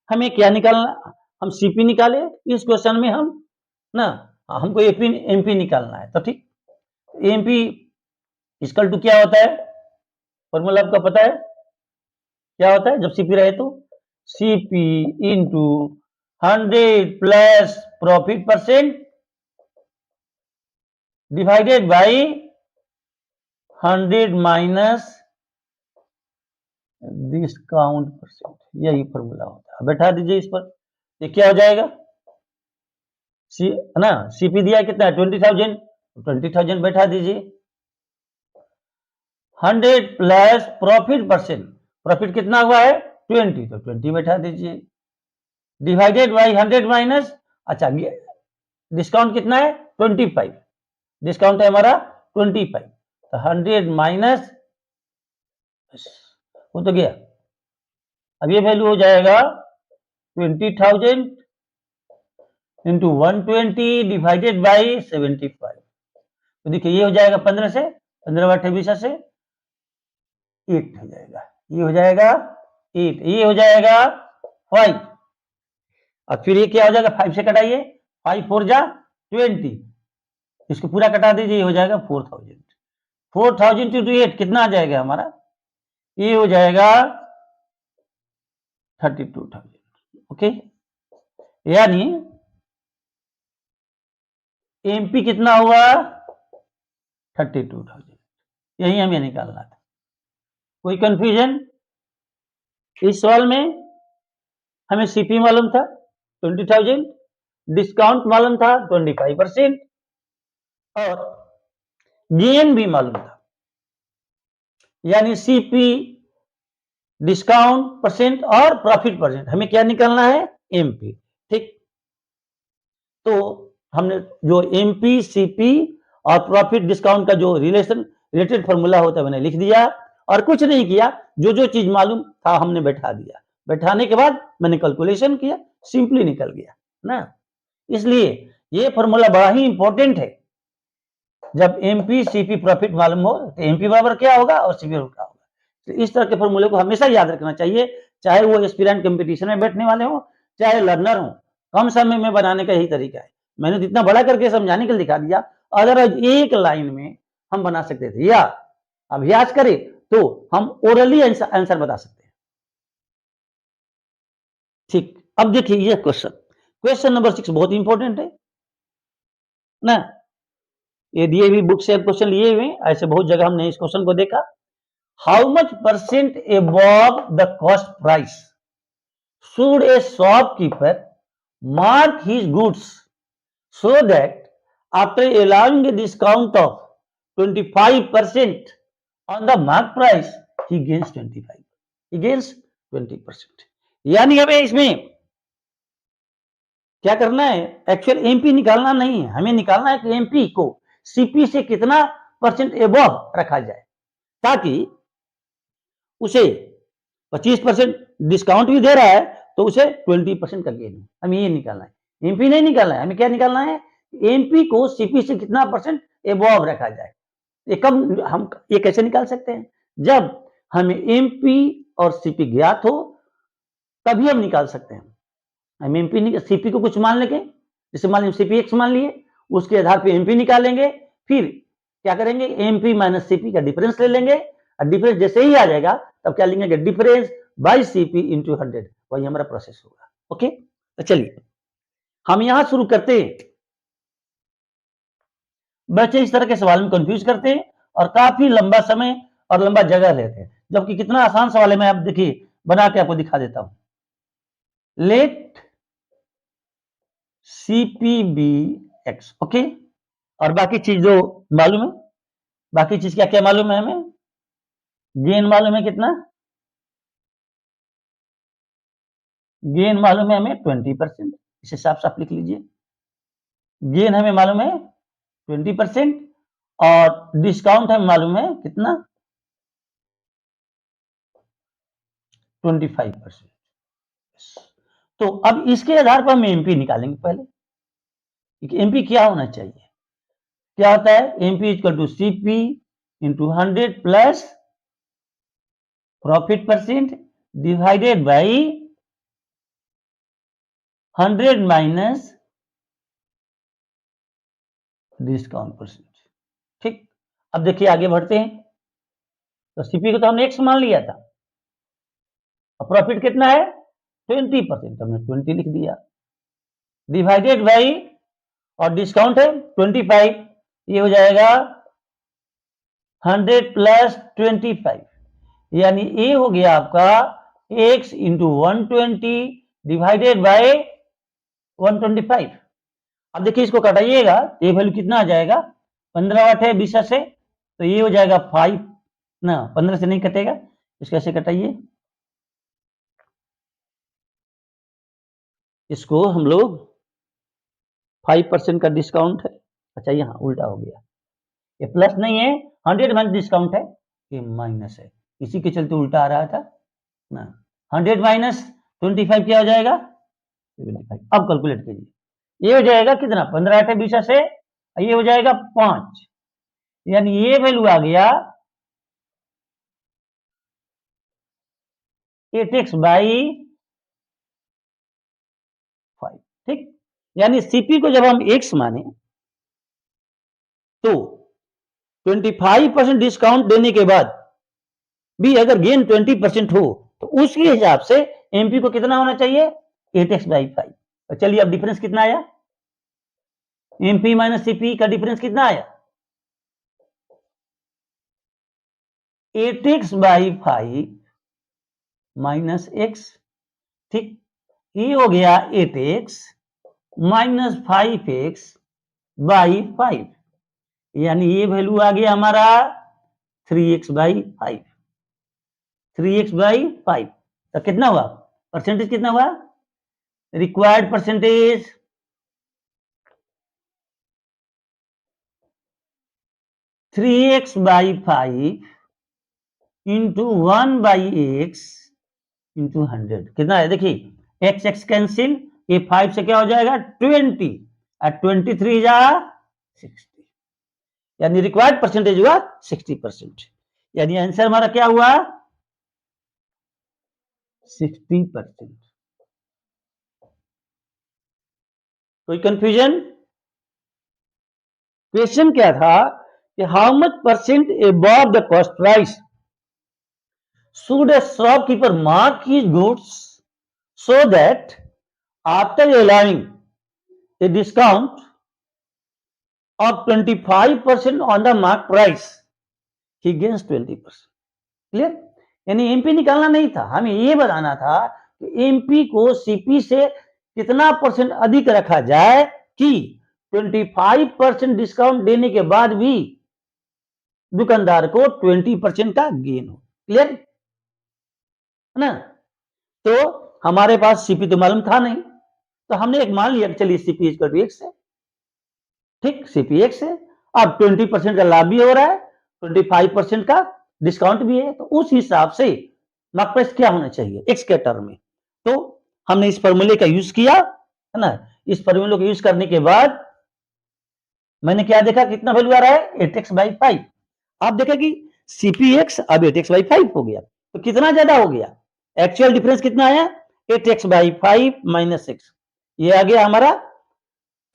हमें क्या निकालना, हम सीपी निकाले, इस क्वेश्चन में हम ना हमको एमपी निकालना है, तो ठीक, एमपी इक्वल टू क्या होता है, फॉर्मूला आपका पता है क्या होता है, जब सीपी रहे तो CP into 100 plus profit percent divided by 100 minus discount percent, यही फॉर्मूला होता है, बैठा दीजिए इस पर, ये क्या हो जाएगा, है ना, सीपी दिया कितना है 20,000, 20,000 बैठा दीजिए, 100 प्लस प्रॉफिट परसेंट, प्रॉफिट कितना हुआ है 20, तो 20 बैठा दीजिए, डिवाइडेड बाई 100 माइनस, अच्छा डिस्काउंट कितना है 25, डिस्काउंट है हमारा 25, तो 100 माइनस हो तो गया, अब ये वैल्यू हो जाएगा 20,000 इंटू 120 डिवाइडेड बाई 75, तो देखिए ये हो जाएगा 15 से 15 से 8 हो जाएगा, ये हो जाएगा 8, ये हो जाएगा 5, और फिर ये क्या हो जाएगा, 5 से कटाइए, 5 4 जा 20, इसको पूरा कटा दीजिए, ये हो जाएगा 4000। 4000 इंटू 8 कितना आ जाएगा हमारा, ये हो जाएगा 32,000। ओके, यानी एमपी कितना हुआ, 32,000, यही हमें निकालना था। कोई कंफ्यूजन? इस सवाल में हमें सीपी मालूम था 20,000, डिस्काउंट मालूम था 25%, और गेन भी मालूम था, यानी सीपी, डिस्काउंट परसेंट और प्रॉफिट परसेंट। हमें क्या निकालना है, एमपी। ठीक, तो हमने जो एमपी, सीपी और प्रॉफिट डिस्काउंट का जो रिलेटेड फॉर्मूला होता है मैंने लिख दिया, और कुछ नहीं किया, जो जो चीज मालूम था हमने बैठा दिया, बैठाने के बाद मैंने कैलकुलेशन किया, सिंपली निकल गया ना। इसलिए ये फॉर्मूला बड़ा ही इंपॉर्टेंट है। जब एमपी सीपी प्रॉफिट मालूम हो तो एमपी बराबर क्या होगा और सीपी बराबर क्या होगा। तो इस तरह के फॉर्मूले को हमेशा याद रखना चाहिए, चाहे वो एस्पिरेंट कंपटीशन में बैठने वाले हो, चाहे लर्नर हो। कम समय में बनाने का यही तरीका है। मैंने इतना बड़ा करके समझाने के लिए दिखा दिया, अदरवाइज एक लाइन में हम बना सकते थे, या अभ्यास करें तो हम ओरली आंसर बता सकते हैं। ठीक, अब देखिए ये क्वेश्चन नंबर 6 बहुत इंपॉर्टेंट है ना। ये दिए हुई बुक से क्वेश्चन लिए हुए, ऐसे बहुत जगह हमने इस क्वेश्चन को देखा। How much percent above the cost price should a shopkeeper mark his goods so that after allowing a discount of 25% on the mark price he gains 20%। यानी हमें इसमें क्या करना है, एक्चुअल एमपी निकालना नहीं है, हमें निकालना है कि एमपी को सीपी से कितना परसेंट एबव रखा जाए, ताकि उसे 25% डिस्काउंट भी दे रहा है तो उसे 20% का गेन। हमें ये निकालना है, एमपी नहीं निकालना है, हमें क्या निकालना है, एमपी को सीपी से कितना परसेंट एबव रखा जाए। ये कब हम ये कैसे निकाल सकते हैं, जब हमें एमपी और सीपी ज्ञात हो तभी हम निकाल सकते हैं। हम एमपी सीपी को कुछ मान लेंगे, जैसे मान लीजिए सीपी एक्स मान लिए, उसके आधार पे एमपी निकालेंगे, फिर क्या करेंगे, एमपी माइनस सीपी का डिफरेंस ले लेंगे, और डिफरेंस जैसे ही आ जाएगा तब क्या लेंगे, डिफरेंस बाई सीपी इंटू 100, वही हमारा प्रोसेस होगा। ओके, तो चलिए हम यहां शुरू करते हैं। बच्चे इस तरह के सवाल में कंफ्यूज करते हैं और काफी लंबा समय और लंबा जगह लेते हैं, जबकि कितना आसान सवाल है। मैं अब देखिए बना के आपको दिखा देता हूं। लेट सीपीबी एक्स, ओके, और बाकी चीज जो मालूम है, बाकी चीज क्या क्या मालूम है हमें, गेन मालूम है कितना, गेन मालूम है हमें 20%, इसे साफ साफ लिख लीजिए। गेन हमें मालूम है 20%, और डिस्काउंट हमें मालूम है कितना, 25%। तो अब इसके आधार पर हम एमपी निकालेंगे पहले। एमपी क्या होना चाहिए, क्या होता है, MP equal to CP into 100 plus profit percent divided by 100 minus discount percent. ठीक, अब देखिए आगे बढ़ते हैं। तो सीपी को तो हमने एक्स मान लिया था, और प्रॉफिट कितना है 20%, हमने 20 लिख दिया, डिवाइडेड बाई, और डिस्काउंट है 25, ये हो जाएगा 100 प्लस 25, यानी ये हो गया आपका x इंटू 120 डिवाइडेड बाई 125। अब देखिए इसको कटाइएगा, ये वैल्यू कितना आ जाएगा, 15 है 20 से, तो ये हो जाएगा 5 ना, 15 से नहीं कटेगा, इसको कैसे कटाइए, इसको हम लोग 5% का डिस्काउंट है, अच्छा यहाँ उल्टा हो गया, ये प्लस नहीं है, 100 माइनस डिस्काउंट है, ये माइनस है, इसी के चलते उल्टा आ रहा था ना। 100 माइनस 25 क्या हो जाएगा 75। अब कैलकुलेट कीजिए, ये हो जाएगा कितना, 15 20 से, ये हो जाएगा 5, यानी ये वैल्यू आ गया 8x बाई 5, ठीक। यानी सीपी को जब हम x माने तो 25% डिस्काउंट देने के बाद भी अगर गेन 20% हो तो उसके हिसाब से एमपी को कितना होना चाहिए 8x बाई 5। तो चलिए अब डिफरेंस कितना आया, एमपी माइनस सीपी का डिफरेंस कितना आया 8x बाई 5 माइनस x, ठीक। ये हो गया 8x माइनस 5x बाई 5, यानी ये वैल्यू आ गया हमारा 3x बाई 5, 3x बाई 5। तो कितना हुआ परसेंटेज, कितना हुआ required percentage 3x by 5 into 1 by x into 100 कितना है, देखिए x x कैंसिल, ये 5 से क्या हो जाएगा 20 और 23 जा 60, यानी रिक्वायर्ड परसेंटेज हुआ 60%, यानी आंसर हमारा क्या हुआ 60%। कोई कंफ्यूजन? क्वेश्चन क्या था कि how much percent above the cost price should a shopkeeper mark his goods so that after allowing a discount of 25% on the mark price he gains 20%। Clear? यानी एमपी निकालना नहीं था, हमें ये बताना था कि एमपी को सीपी से कितना परसेंट अधिक रखा जाए कि 25% डिस्काउंट देने के बाद भी दुकानदार को 20% का गेन हो। क्लियर है ना? तो हमारे पास सीपी तो मालूम था नहीं, तो हमने एक मान लिया चलिए सीपी इक्वल टू x है, ठीक। सीपी x है, अब 20% का लाभ भी हो रहा है, 25% का डिस्काउंट भी है, तो उस हिसाब से मार्क प्राइस क्या होना चाहिए x के टर्म में। तो हमने इस फॉर्मूले का यूज किया है ना। इस फॉर्मूले का यूज करने के बाद मैंने क्या देखा, कितना वैल्यू आ रहा है 8x बाई 5। आप देखा कि cpx अब 8x बाई 5 हो गया, तो कितना ज्यादा हो गया, एक्चुअल डिफरेंस कितना आया 8x बाई 5 माइनस x, ये आ गया हमारा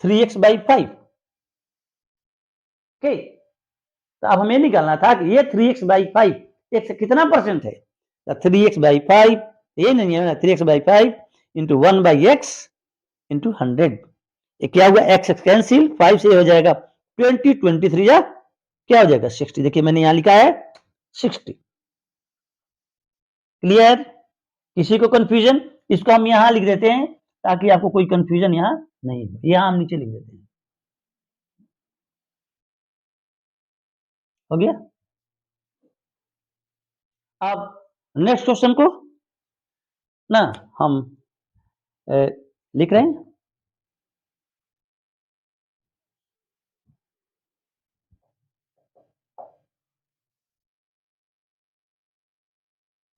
3x बाई 5। ओके, तो अब हमें निकालना था कि ये 3x बाई 5 x कितना परसेंट है, तो 3x बाई 5 ये नहीं है ना, 3x by 5 into 1 by x into 100, ये क्या हुआ x कैंसिल, 5 से हो जाएगा 20, 23 या क्या हो जाएगा 60। देखिए मैंने यहां लिखा है 60। क्लियर? किसी को कंफ्यूजन? इसको हम यहां लिख देते हैं ताकि आपको कोई कंफ्यूजन यहां नहीं हो, यहां हम नीचे लिख देते हैं। हो गया? अब नेक्स्ट क्वेश्चन को ना हम लिख रहे हैं।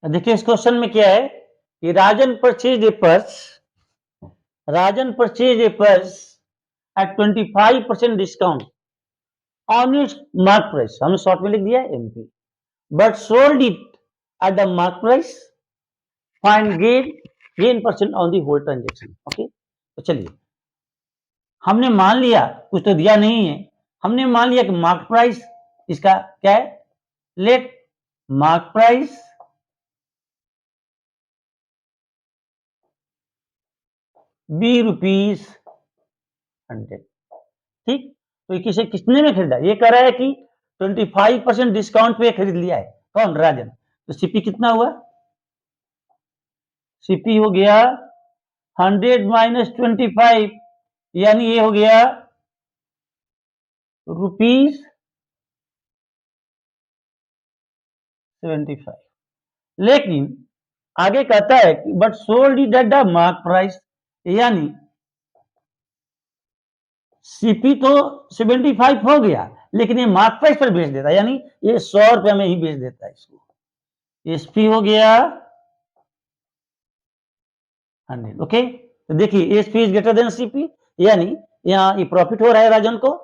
देखिए इस क्वेश्चन में क्या है कि Rajan purchase a purse at 25% discount on its mark price, हमने शॉर्ट में लिख दिया है MP, but sold it at the mark price, find gain percent on the whole transaction. Okay, तो चलिए हमने मान लिया, कुछ तो दिया नहीं है, हमने मान लिया कि मार्क प्राइस इसका क्या है, लेट मार्क प्राइस बी ₹100, ठीक। तो किसे कितने में खरीदा, ये कह रहा है कि 25% डिस्काउंट पे खरीद लिया है, कौन, राजन। तो सीपी कितना हुआ, सीपी हो गया 100 माइनस 25, यानी ये हो गया ₹75। लेकिन आगे कहता है कि but sold it at the mark price, यानी सीपी तो 75 हो गया, लेकिन ये मार्क प्राइस पर बेच देता है, यानी ये 100 रुपए में ही बेच देता है इसको। एसपी हो गया 100। ओके, तो देखिए SP is greater than CP, यानी यहाँ ये प्रॉफिट हो रहा है राजन को,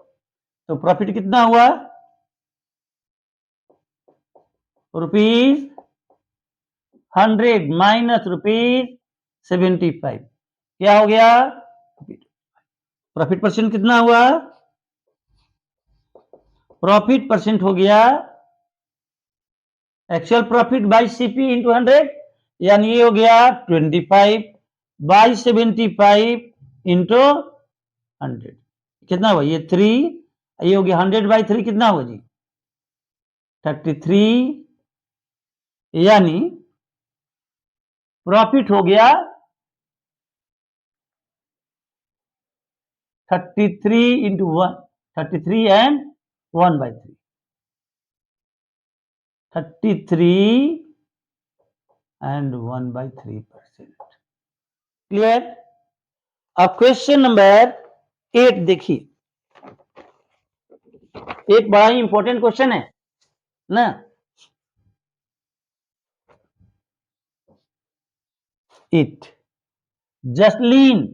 तो प्रॉफिट कितना हुआ ₹100 100 माइनस ₹75, क्या हो गया? प्रॉफिट परसेंट कितना हुआ? प्रॉफिट परसेंट हो गया actual profit by CP into 100, यानी ये हो गया 25 बाई 75 इंटू 100, कितना हुआ? ये 3, ये हो गया 100 बाई 3, कितना हुआ जी? 33, यानी प्रॉफिट हो गया 33 इंटू 1, 33 एंड 1/3, 33 एंड 1/3%। क्लियर? अब क्वेश्चन नंबर 8 देखिए, एक बड़ा ही इंपॉर्टेंट क्वेश्चन है ना। It Jasleen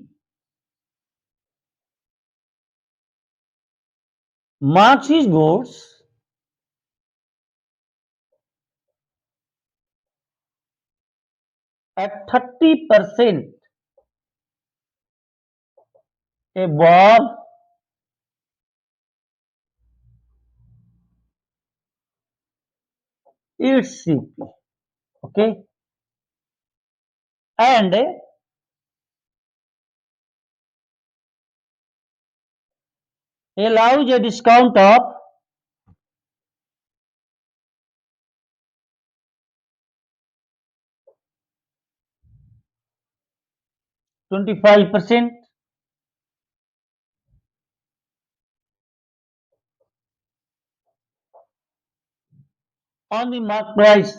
marks his goods at 30% above its CP, okay, and allows a discount of 25% on the mark price,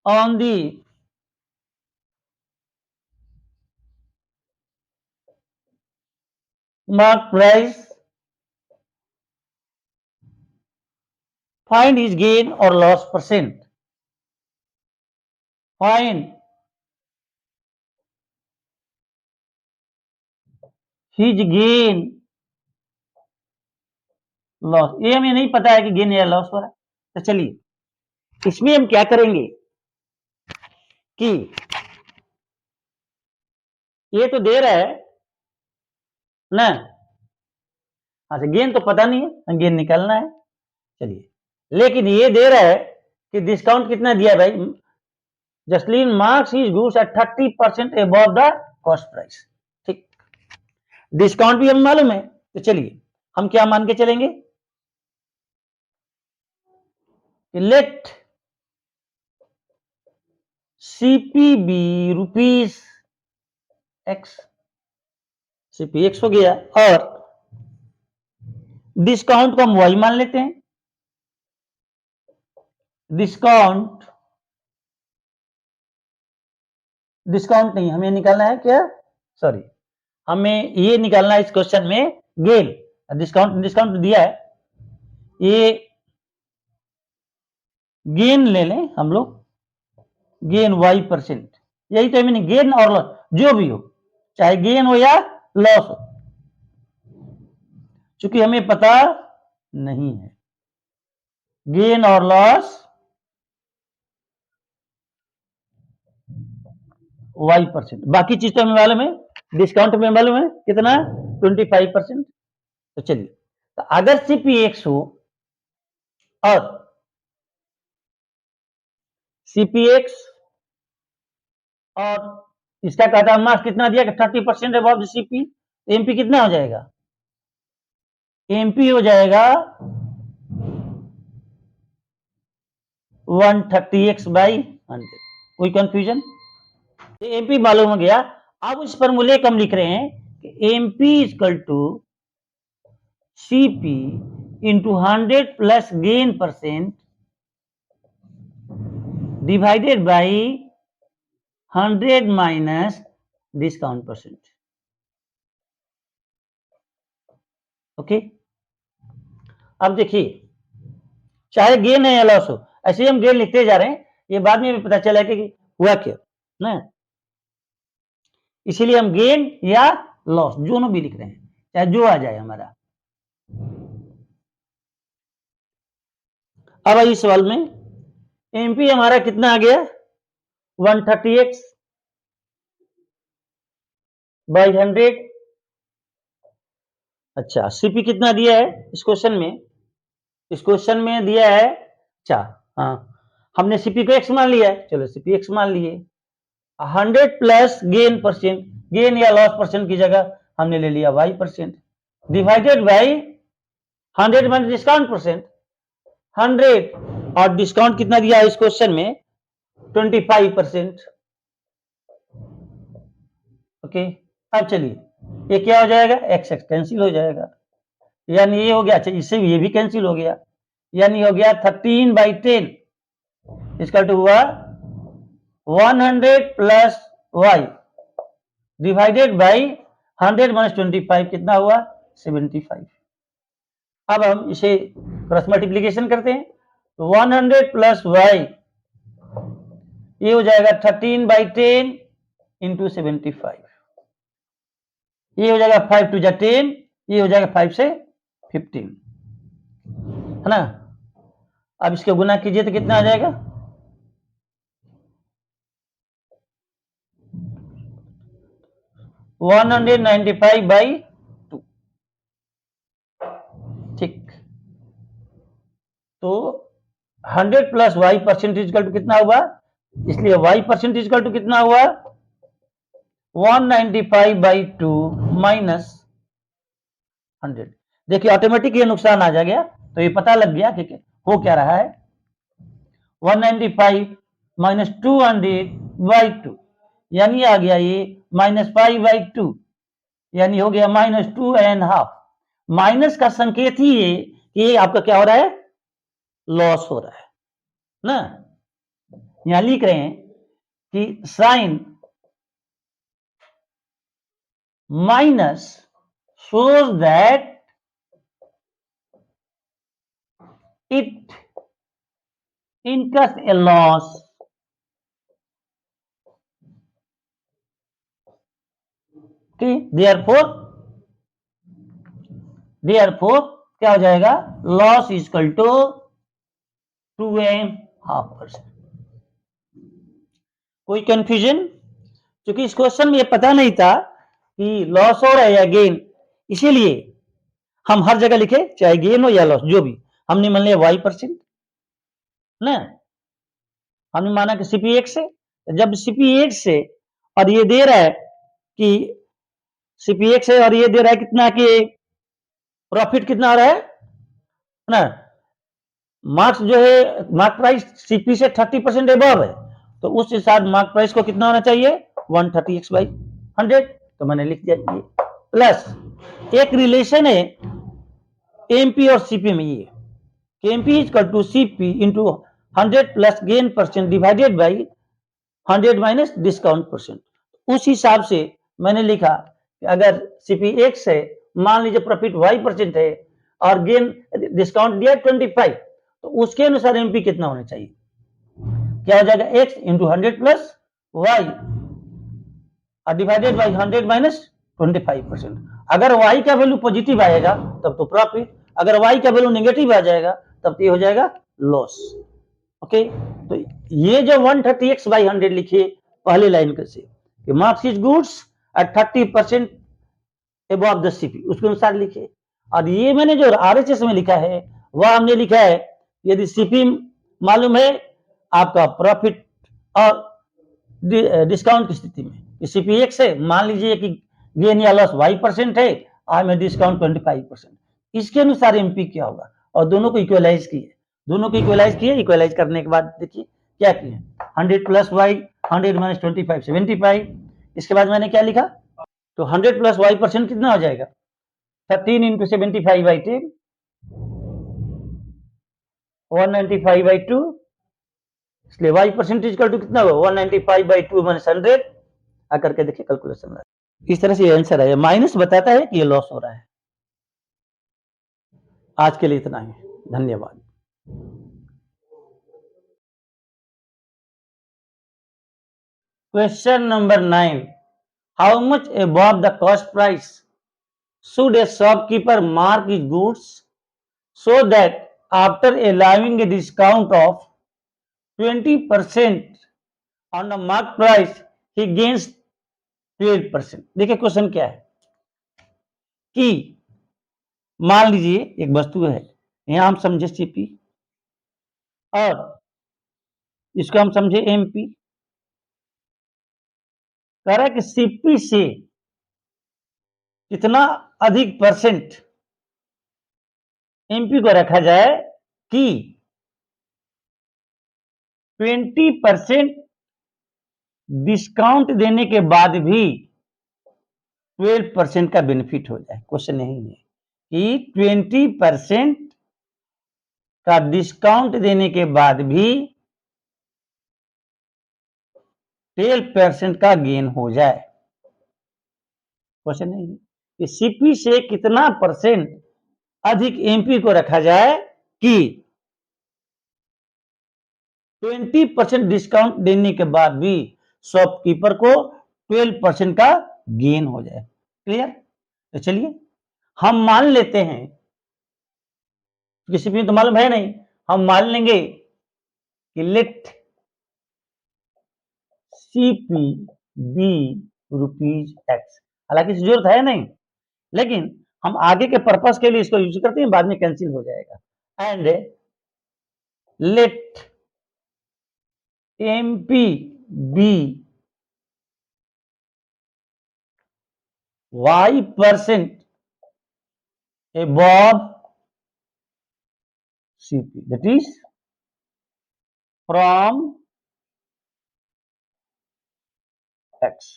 on the mark price, find his gain or loss percent, find his gain loss. ये हमें नहीं पता है कि gain या loss हो रहा है, तो चलिए इसमें हम क्या करेंगे कि ये तो दे रहा है ना, अच्छा गेन तो पता नहीं है, गेन निकालना है, चलिए, लेकिन ये दे रहा है कि डिस्काउंट कितना दिया भाई, Jasleen marks his goods at 30% above the cost price, ठीक, डिस्काउंट भी हमें मालूम है, तो चलिए हम क्या मान के चलेंगे, let CPB rupees x, CP x हो गया, और डिस्काउंट को हम वाई मान लेते हैं, डिस्काउंट डिस्काउंट नहीं, हमें निकालना है क्या, सॉरी, हमें ये निकालना है इस क्वेश्चन में गेन, डिस्काउंट डिस्काउंट दिया है, ये गेन ले लें हम लोग, गेन y%, यही तो हमें, गेन और लॉस जो भी हो, चाहे गेन हो या लॉस हो, चूंकि हमें पता नहीं है गेन और लॉस y%, बाकी चीज तो हमें मालूम है, डिस्काउंट में मालूम है कितना 25%, तो चलिए, तो अगर CPX हो और CPX और इसका कहता मार्क्स कितना दिया, 30% अबव CP, MP कितना हो जाएगा, MP हो जाएगा 130x बाई 100, कोई कंफ्यूजन, MP मालूम हो गया। अब इस फॉर्मूले को हम लिख रहे हैं कि MP equal to CP into 100 plus gain percent divided by 100 minus discount percent, okay. अब देखिए, चाहे गेन है या लॉस हो, ऐसे ही हम गेन लिखते जा रहे हैं, ये बाद में भी पता चला कि हुआ क्या ना, इसीलिए हम गेन या लॉस दोनों भी लिख रहे हैं, चाहे जो आ जाए हमारा। अब इस सवाल में एमपी हमारा कितना आ गया 130x बाई 100। अच्छा सीपी कितना दिया है इस क्वेश्चन में? इस क्वेश्चन में दिया है 4। हाँ हमने सीपी को x मान लिया है, चलो सीपी x मान लिए। 100 प्लस गेन परसेंट, गेन या लॉस परसेंट की जगह हमने ले लिया y%, divided by 100 minus discount percent 100, और डिस्काउंट कितना दिया है इस क्वेश्चन में 25%। ओके अब चलिए ये क्या हो जाएगा, एक्स एक्स कैंसिल हो जाएगा, यानी ये हो गया। अच्छा इससे ये भी कैंसिल हो गया, यानी हो गया 13/10 इसका टू हुआ 100 plus y divided by 100 minus 25 कितना हुआ 75। अब हम इसे क्रॉस मल्टीप्लीकेशन करते हैं तो 100 प्लस वाई ये हो जाएगा 13/10 इंटू 75, ये हो जाएगा 5 टू 10, ये हो जाएगा 5 से 15, है ना। अब इसके गुना कीजिए तो कितना आ जाएगा 195/2। ठीक तो 100 plus y percentage equal to कितना हुआ, इसलिए वाई परसेंटेज इक्वल टू कितना हुआ 195/2 माइनस 100। देखिए ऑटोमेटिक ये नुकसान आ जा गया, तो ये पता लग गया कि हो क्या रहा है। 195 माइनस 200/2 यानी आ गया ये -5/2, यानी हो गया -2.5। माइनस का संकेत ही ये आपका क्या हो रहा है, लॉस हो रहा है ना। यहां लिख रहे हैं कि sign minus shows that it incurs a loss okay, therefore क्या हो जाएगा लॉस इज इक्वल टू 2.5%। कोई कंफ्यूजन? क्योंकि इस क्वेश्चन में ये पता नहीं था कि लॉस हो रहा है या गेन, इसीलिए हम हर जगह लिखे चाहे गेन हो या लॉस जो भी, हमने मान लिया y% ना। हमने माना कि सीपी एक से, जब सीपी एक से और ये दे रहा है कि सीपी एक से और ये दे रहा है कितना कि प्रॉफिट कितना आ रहा है ना, मार्क्स जो है मार्क प्राइस सीपी से 30% एबव है, तो उस हिसाब मार्क प्राइस को कितना होना चाहिए 130x/100। तो मैंने लिख दिया ये प्लस एक रिलेशन है एमपी और सीपी में, ये MP is equal to CP into 100 plus gain percent divided by 100 minus discount percent. उस हिसाब से मैंने लिखा कि अगर सीपी एक से मान लीजिए प्रॉफिट y% है और गेन डिस्काउंट दिया 25, तो उसके अनुसार एमपी कितना होना चाहिए, क्या हो जाएगा x into 100 plus y divided by 100 minus 25%। अगर y का वैल्यू पॉजिटिव आएगा तब तो प्रॉफिट, अगर y का वैल्यू नेगेटिव आ जाएगा तब तो ये हो जाएगा लॉस। ओके तो ये जो 130x/100 लिखिए पहले लाइन से कि marks is goods at 30% above the CP, उसके अनुसार लिखिए। और ये मैंने जो आरएचएस में लिखा है वह हमने लिखा है यदि सीपी मालूम है आपका प्रॉफिट और डिस्काउंट की स्थिति में, सीपी एक से मान लीजिए कि गेन या लॉस y% है और में डिस्काउंट 25%, इसके अनुसार एमपी क्या होगा। और दोनों को इक्वलाइज किए, दोनों को इक्वलाइज किए, इक्वलाइज करने के बाद देखिए क्या किए 100 प्लस वाई 100 माइनस 25 75। इसके बाद मैंने क्या लिखा तो 100 प्लस y% कितना हो जाएगा 13 इंटू 75/10 195/2, इसलिए y% इक्वल टू कितना होगा 195/2 माइनस 100। आकर के देखिए कैलकुलेशन इस तरह से आंसर है, माइनस बताता है कि ये लॉस हो रहा है। आज के लिए इतना ही, धन्यवाद। Question number 9. How much above the cost price should a shopkeeper mark his goods so that after allowing a discount of 20% on the mark price he gains 12%। देखिए क्वेश्चन क्या है कि मान लीजिए एक वस्तु है, यहां हम समझे सीपी और इसको हम समझे एमपी। कह रहा है कि सीपी से कितना अधिक परसेंट एमपी को रखा जाए कि 20% डिस्काउंट देने के बाद भी 12% का बेनिफिट हो जाए। क्वेश्चन यही है कि 20% का डिस्काउंट देने के बाद भी 12% का गेन हो जाए। क्वेश्चन नहीं है कि सीपी से कितना परसेंट अधिक एमपी को रखा जाए कि 20% डिस्काउंट देने के बाद भी शॉपकीपर को 12% का गेन हो जाए। क्लियर? तो चलिए हम मान लेते हैं, किसी भी तो मालूम है नहीं, हम मान लेंगे कि let CP be rupees x. हालांकि जरूरत है नहीं, लेकिन हम आगे के पर्पस के लिए इसको यूज करते हैं, बाद में कैंसिल हो जाएगा। And let MP be y% above CP, that is from x।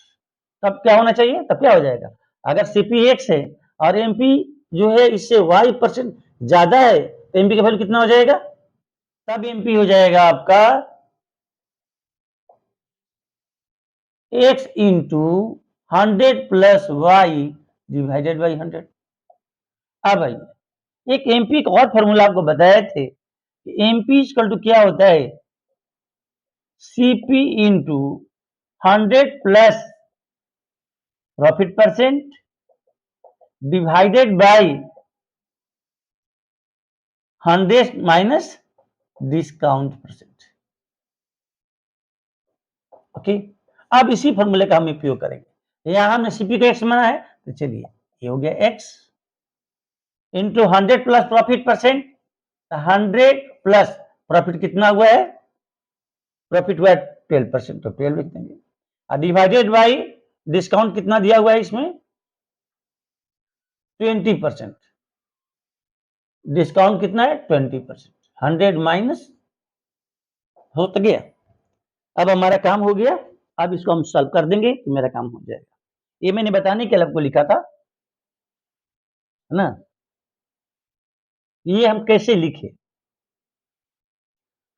तब क्या होना चाहिए? तब क्या हो जाएगा? अगर CP x है और MP जो है इससे y% ज्यादा है तो MP का वैल्यू कितना हो जाएगा? तब MP हो जाएगा आपका x into 100 plus y divided by 100। अब आइए एक MP का और फॉर्मूला आपको बताए थे कि MP इक्वल टू क्या होता है? CP into 100 plus profit percent divided by 100 minus discount percent. Okay, अब इसी फॉर्मूले का हम उपयोग करेंगे। यहां हमने सीपी को एक्स माना है, तो चलिए ये हो गया x into 100 plus profit percent. 100 plus profit कितना हुआ है? प्रॉफिट हुआ है 12%, तो 12 लिख देंगे। और डिवाइडेड बाई डिस्काउंट कितना दिया हुआ है इसमें? 20%। डिस्काउंट कितना है? 20%। 100 माइनस हो तो गया। अब हमारा काम हो गया, अब इसको हम सॉल्व कर देंगे तो मेरा काम हो जाएगा। ये मैंने बताने के लिए आपको लिखा था, है ना? ये हम कैसे लिखे?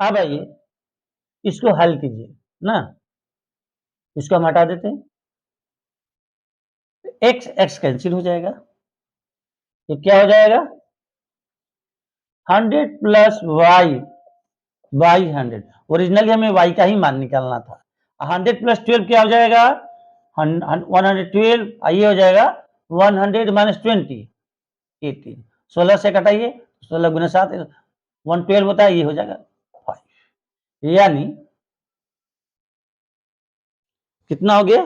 अब आइए इसको हल कीजिए ना, इसको हम हटा देते हैं, एक्स एक्स कैंसिल हो जाएगा। ये क्या हो जाएगा? 100 प्लस वाई बाई 100। ओरिजिनली हमें वाई का ही मान निकालना था। 100 प्लस 12 क्या हो जाएगा? 112। ये हो जाएगा 100 माइनस 20 18। 16 से घटाइए, 16 गुना 7 112 होता है, ये हो जाएगा 5। यानी कितना हो गया?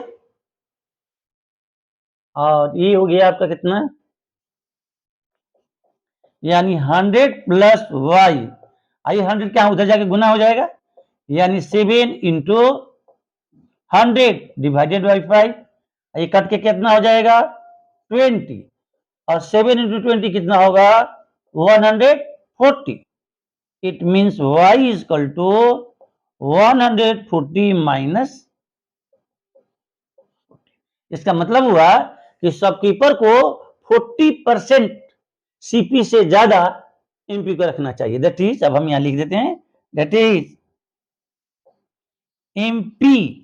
और ये हो गया आपका कितना? यानी 100 प्लस वाई, आइए 100 क्या उधर जाके गुना हो जाएगा, यानी 7 इंटू 100 डिवाइडेड बाई 5। ये कट के कितना हो जाएगा? 20। और 7 इंटू 20 कितना होगा? 140। It means y is equal to 140 minus. इसका मतलब हुआ कि शॉपकीपर को 40% सीपी से ज्यादा एमपी को रखना चाहिए। दैट इज, अब हम यहां लिख देते हैं, that is MP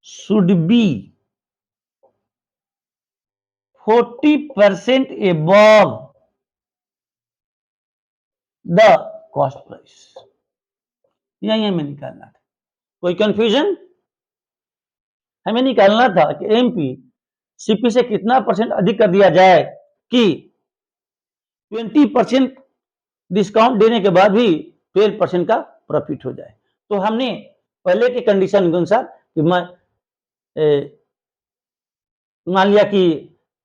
should be 40% above the cost price. यही हमें निकालना था। कोई कंफ्यूजन? हमें निकालना था कि एमपी सीपी से कितना परसेंट अधिक कर दिया जाए कि 20% डिस्काउंट देने के बाद भी 12% का प्रॉफिट हो जाए। तो हमने पहले के कंडीशन के अनुसार कि मान लिया कि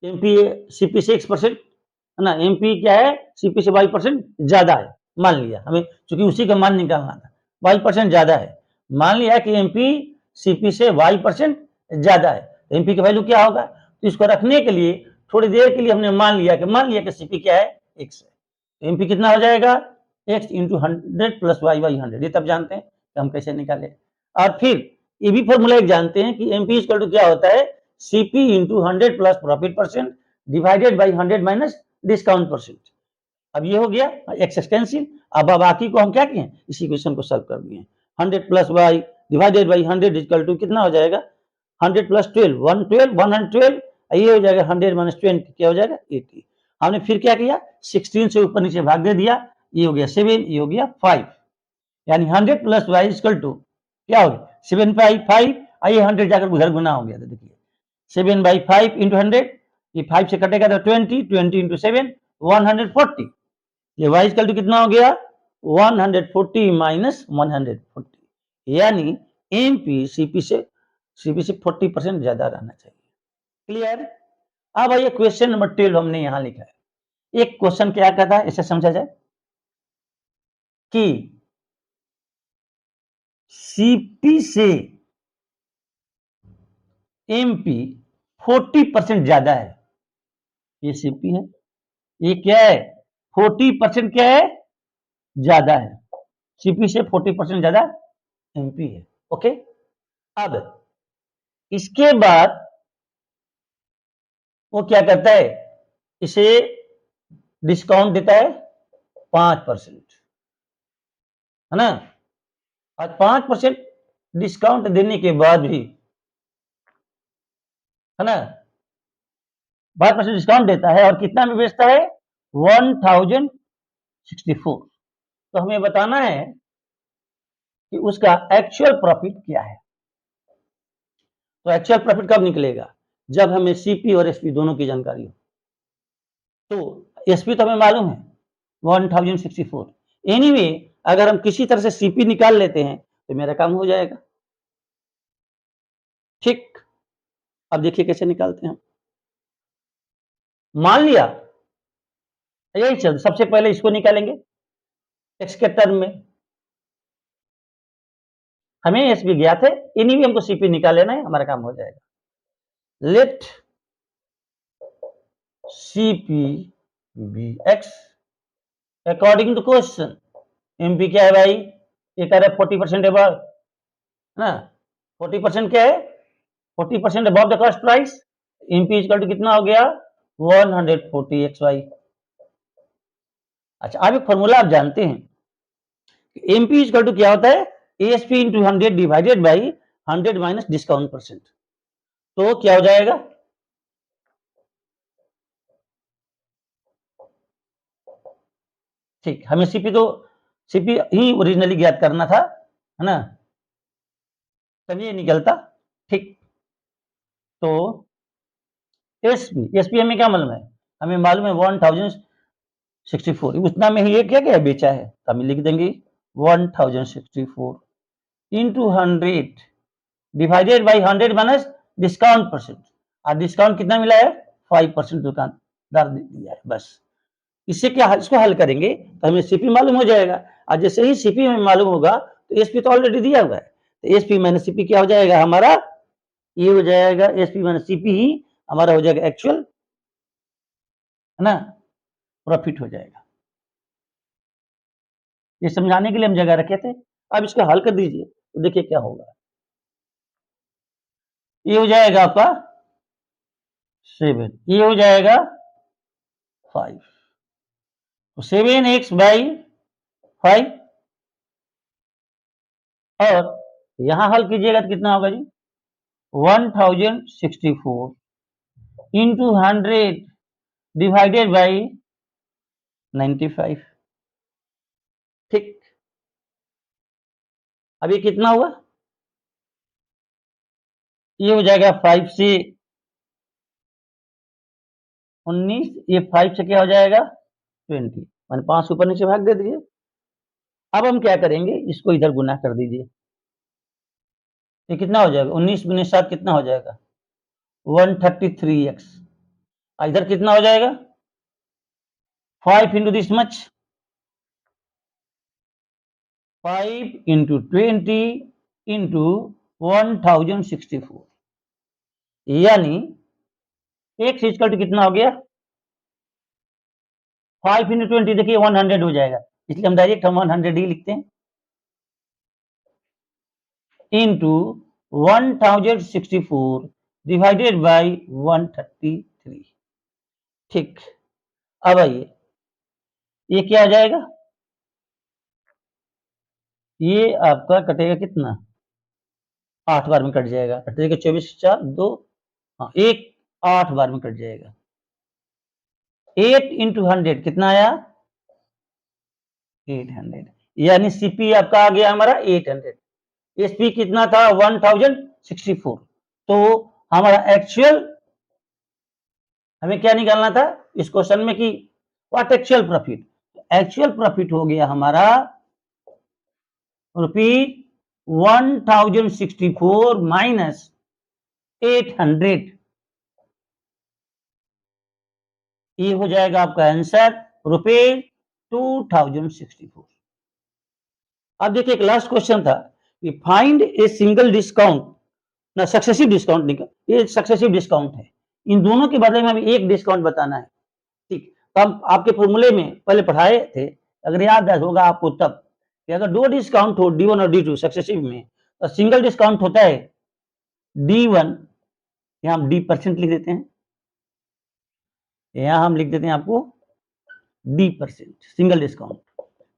एमपी सीपी से X% है ना, एमपी क्या है सीपी से Y% ज्यादा है, मान लिया हमें, क्योंकि उसी का मान निकालना था, Y% ज्यादा है, मान लिया कि एमपी सीपी से Y% ज्यादा है, तो एमपी की वैल्यू क्या होगा, तो इसको रखने के लिए थोड़ी देर के लिए हमने मान लिया कि सीपी क्या है X है, तो एमपी कितना हो जाएगा X इंटू 100 प्लस Y/100, ये तब जानते हैं कि हम कैसे निकाले। और फिर ये भी फॉर्मूला एक जानते हैं कि एमपी इक्वल टू क्या होता है, CP into 100 plus profit percent divided by 100 minus discount percent. अब ये हो गया एक्स एक्सटेंसिव। अब बाकी को हम क्या किए, इस इक्वेशन को सॉल्व कर दिए। 100 plus y divided by 100 equal to कितना हो जाएगा, 100 प्लस 12 112 ये हो जाएगा 100 माइनस 20 क्या हो जाएगा 80। हमने फिर क्या किया, 16 से ऊपर नीचे भाग दे दिया, ये हो गया 7, ये हो गया 5, यानी 100 प्लस वाई इक्वल टू क्या हो गया 7 बाई 5, आइए 100 जाकर उधर गुना हो गया, तो देखिए 7 बाई 5 इंटू 100, ये 5 से कटेगा तो 20 इंटू 7 140, ये वाई इक्वल टू कितना हो गया 140 माइनस 140, यानी एमपी सीपी से 40% ज्यादा रहना चाहिए। क्लियर। अब आइए क्वेश्चन नंबर 12 हमने यहां लिखा है। एक क्वेश्चन क्या कहता है इसे समझा जाए कि सीपी से एमपी 40% ज्यादा है, ये सीपी है, ये क्या है 40% क्या है ज्यादा है, सीपी से 40% ज्यादा एमपी है। ओके, अब इसके बाद वो क्या करता है, इसे डिस्काउंट देता है 5%, है ना, और 5% डिस्काउंट देने के बाद भी, है ना, 5% डिस्काउंट देता है और कितना में बेचता है 1064। तो हमें बताना है कि उसका एक्चुअल प्रॉफिट क्या है। तो एक्चुअल प्रॉफिट कब निकलेगा, जब हमें सीपी और एसपी दोनों की जानकारी हो। तो एसपी तो हमें मालूम है 1064, एनीवे अगर हम किसी तरह से सीपी निकाल लेते हैं तो मेरा काम हो जाएगा। ठीक, अब देखिए कैसे निकालते हैं हम। मान लिया यही चल, सबसे पहले इसको निकालेंगे एक्स के टर्म में, हमें एसपी ज्ञात है, एनीवे हमको सीपी निकाल लेना है, हमारा काम हो जाएगा। Let CP be x according to question, MP क्या है भाई, ये कह रहे 40% अबव, है ना, 40% क्या है 40% above the cost price, MP equal to कितना हो गया 140 एक्स वाई। अच्छा, अब एक फॉर्मूला आप जानते हैं, एमपी इक्वल टू क्या होता है ASP into 100 divided by 100 minus discount percent. तो क्या हो जाएगा, ठीक, हमें सीपी ही ओरिजिनली ज्ञात करना था, है ना, तब ये निकलता। ठीक, तो एसपी हमें क्या मालूम है, हमें मालूम है 1064, उतना में ही ये क्या क्या बेचा है, तो हम लिख देंगे 1064 into 100 divided by 100 minus discount percent, और डिस्काउंट कितना मिला है 5% दुकानदार दिया है, बस। इससे क्या, इसको हल करेंगे तो हमें सीपी मालूम हो जाएगा, और जैसे ही सीपी हमें मालूम होगा तो एसपी तो ऑलरेडी दिया हुआ है, तो एसपी माइनस सीपी क्या हो जाएगा हमारा, ये हो जाएगा एसपी माइनस सीपी ही हमारा हो जाएगा एक्चुअल, है ना, प्रॉफिट हो जाएगा। ये समझाने के लिए हम जगह रखे थे। अब इसको हल कर दीजिए तो देखिए क्या होगा, ये हो जाएगा आपका 7, ये हो जाएगा 5, तो 7x बाई 5, और यहां हल कीजिएगा तो कितना होगा जी 1064 इंटू 100 डिवाइडेड बाई 95। ठीक, अब ये कितना हुआ, ये हो जाएगा 5 से 19, ये 5 से क्या हो जाएगा 20, मैंने 5 ऊपर नीचे भाग दे दीजिए, अब हम क्या करेंगे, इसको इधर गुना कर दीजिए। ये कितना हो जाएगा, 19 गुने 7 कितना हो जाएगा, 133x। इधर कितना हो जाएगा, 5 into this much, 5 into 20 into 1064, यानी x इक्वल टू कितना हो गया, 5 into 20 देखिए 100 हो जाएगा, इसलिए हम डायरेक्ट 100 ही लिखते हैं, into 1064 डिवाइडेड बाई 133। ठीक, अब आइए ये क्या आ जाएगा, ये आपका कटेगा कितना, 8 बार में कट जाएगा, कटेगा 24 4 2, हाँ 1 8 बार में कट जाएगा। 8 into 100 कितना आया, 800, यानी सीपी आपका आ गया हमारा 800, एसपी कितना था 1064। तो हमारा एक्चुअल हमें क्या निकालना था इस क्वेश्चन में कि what actual profit, actual profit हो गया हमारा ₹1064 माइनस 800, ये हो जाएगा आपका आंसर ₹2064। अब देखिए एक लास्ट क्वेश्चन था कि फाइंड ए सिंगल डिस्काउंट ना सक्सेसिव डिस्काउंट निकल, ये सक्सेसिव डिस्काउंट है, इन दोनों के बदले में हमें एक डिस्काउंट बताना है। ठीक, तो हम आपके फॉर्मूले में पहले पढ़ाए थे, अगर याद होगा आपको तब, कि अगर दो डिस्काउंट हो D1 और D2 सक्सेसिव में, तो सिंगल डिस्काउंट होता है D1, यहां हम D% लिख देते हैं, यहां हम लिख देते हैं आपको D%, सिंगल डिस्काउंट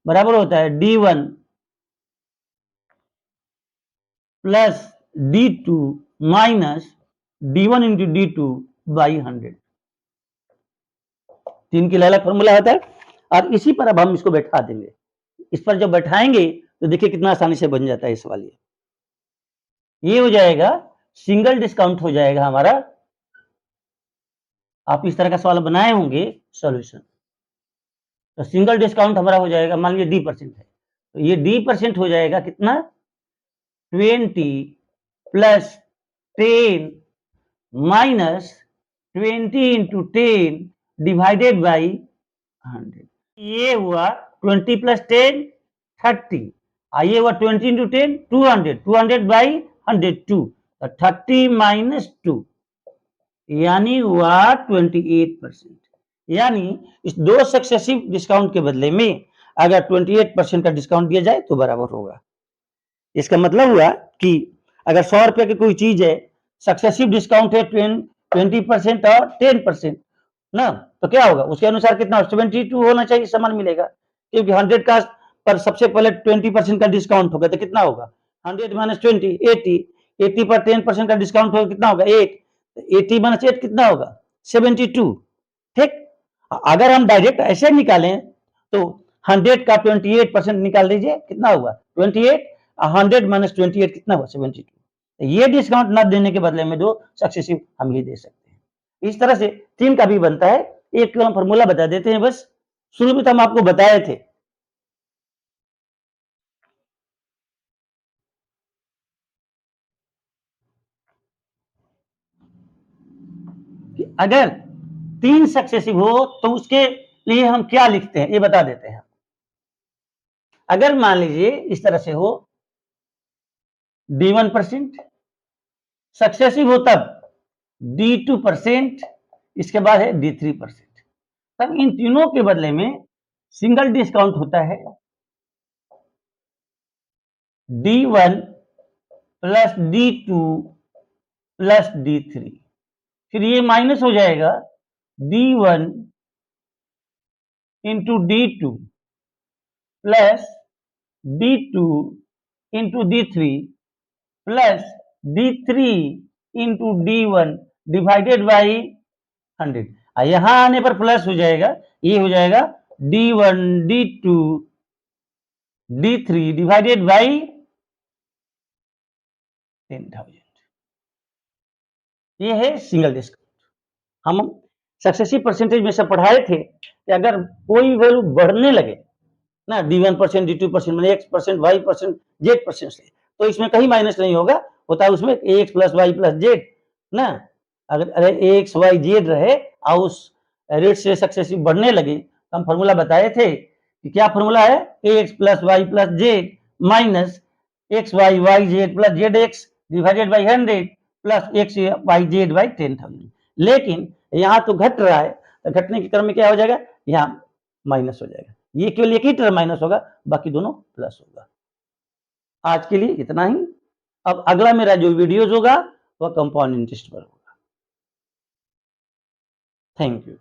बराबर होता है D1 plus D2 minus D1 into D2 by 100, तीन की अलग फॉर्मूला होता है, और इसी पर अब हम इसको बैठा देंगे, इस पर जब बैठाएंगे तो देखिए कितना आसानी से बन जाता है इस वाले, ये हो जाएगा सिंगल डिस्काउंट हो जाएगा हमारा, आप इस तरह का सवाल बनाए होंगे सॉल्यूशन, तो सिंगल डिस्काउंट हमारा हो जाएगा, मान लीजिए D% है, तो ये D% हो जाएगा कितना 20 plus 10 minus 20 into 10 divided by 100, ये हुआ 20 प्लस 10 30, ये हुआ 20 इंटू 10 200, 200 बाई 102, 30 माइनस 2, यानी हुआ 28%, यानी इस दो सक्सेसिव डिस्काउंट के बदले में अगर 28% का डिस्काउंट दिया जाए तो बराबर होगा। इसका मतलब हुआ कि अगर 100 रुपए की कोई चीज है, सक्सेसिव डिस्काउंट है 20% और 10% ना, तो क्या होगा उसके अनुसार कितना 72 होना चाहिए, सामान मिलेगा, क्योंकि 100 का पर सबसे पहले 20% का डिस्काउंट होगा तो कितना होगा 100 माइनस 20 80, 80 पर 10% का डिस्काउंट होगा कितना होगा 8, 80 माइनस 8 कितना होगा 72। ठीक, अगर हम डायरेक्ट ऐसे निकालें तो 100 का 28% निकाल दीजिए कितना होगा 28, 100 माइनस 28 कितना होगा 72, ये डिस्काउंट ना देने के बदले में दो सक्सेसिव हम ही दे सकते हैं। इस तरह से तीन का भी बनता है, एक हम फॉर्मूला बता देते हैं, बस शुरू में तो हम आपको बताए थे कि अगर तीन सक्सेसिव हो तो उसके लिए हम क्या लिखते हैं ये बता देते हैं। अगर मान लीजिए इस तरह से हो D1% सक्सेसिव हो तब D2%, इसके बाद है D3%, तब इन तीनों के बदले में सिंगल डिस्काउंट होता है D1 plus D2 plus D3, फिर ये माइनस हो जाएगा D1 into D2 plus D2 into D3 plus D3 into D1 divided by 100, यहां आने पर प्लस हो जाएगा, ये हो जाएगा D1 D2 D3 divided by 10,000, ये है सिंगल डिस्काउंट। हम सक्सेसिव परसेंटेज में से पढ़ाए थे कि अगर कोई वैल्यू बढ़ने लगे ना, D1%, D2% मैंने X%, Y%, Z% से, तो इसमें कहीं माइनस नहीं होगा, होता है उसमें AX plus y plus z ना। अगर AX Y Z रहे और उस रेट से सक्सेसिव बढ़ने लगे, तो हम फॉर्मूला बताए थे कि क्या फॉर्मूला है, AX plus y plus z minus XY plus ZX divided by 100 plus XYZ by 10,000। लेकिन यहाँ तो घट रहा है, तो घटने के क्रम में क्या हो जाएगा, यहाँ माइनस हो जाएगा, ये केवल एक ही टर्म माइनस होगा, बाकी दोनों प्लस होगा। आज के लिए इतना ही। अब अगला मेरा जो वीडियोज होगा वह कंपाउंड इंटरेस्ट पर होगा। Thank you.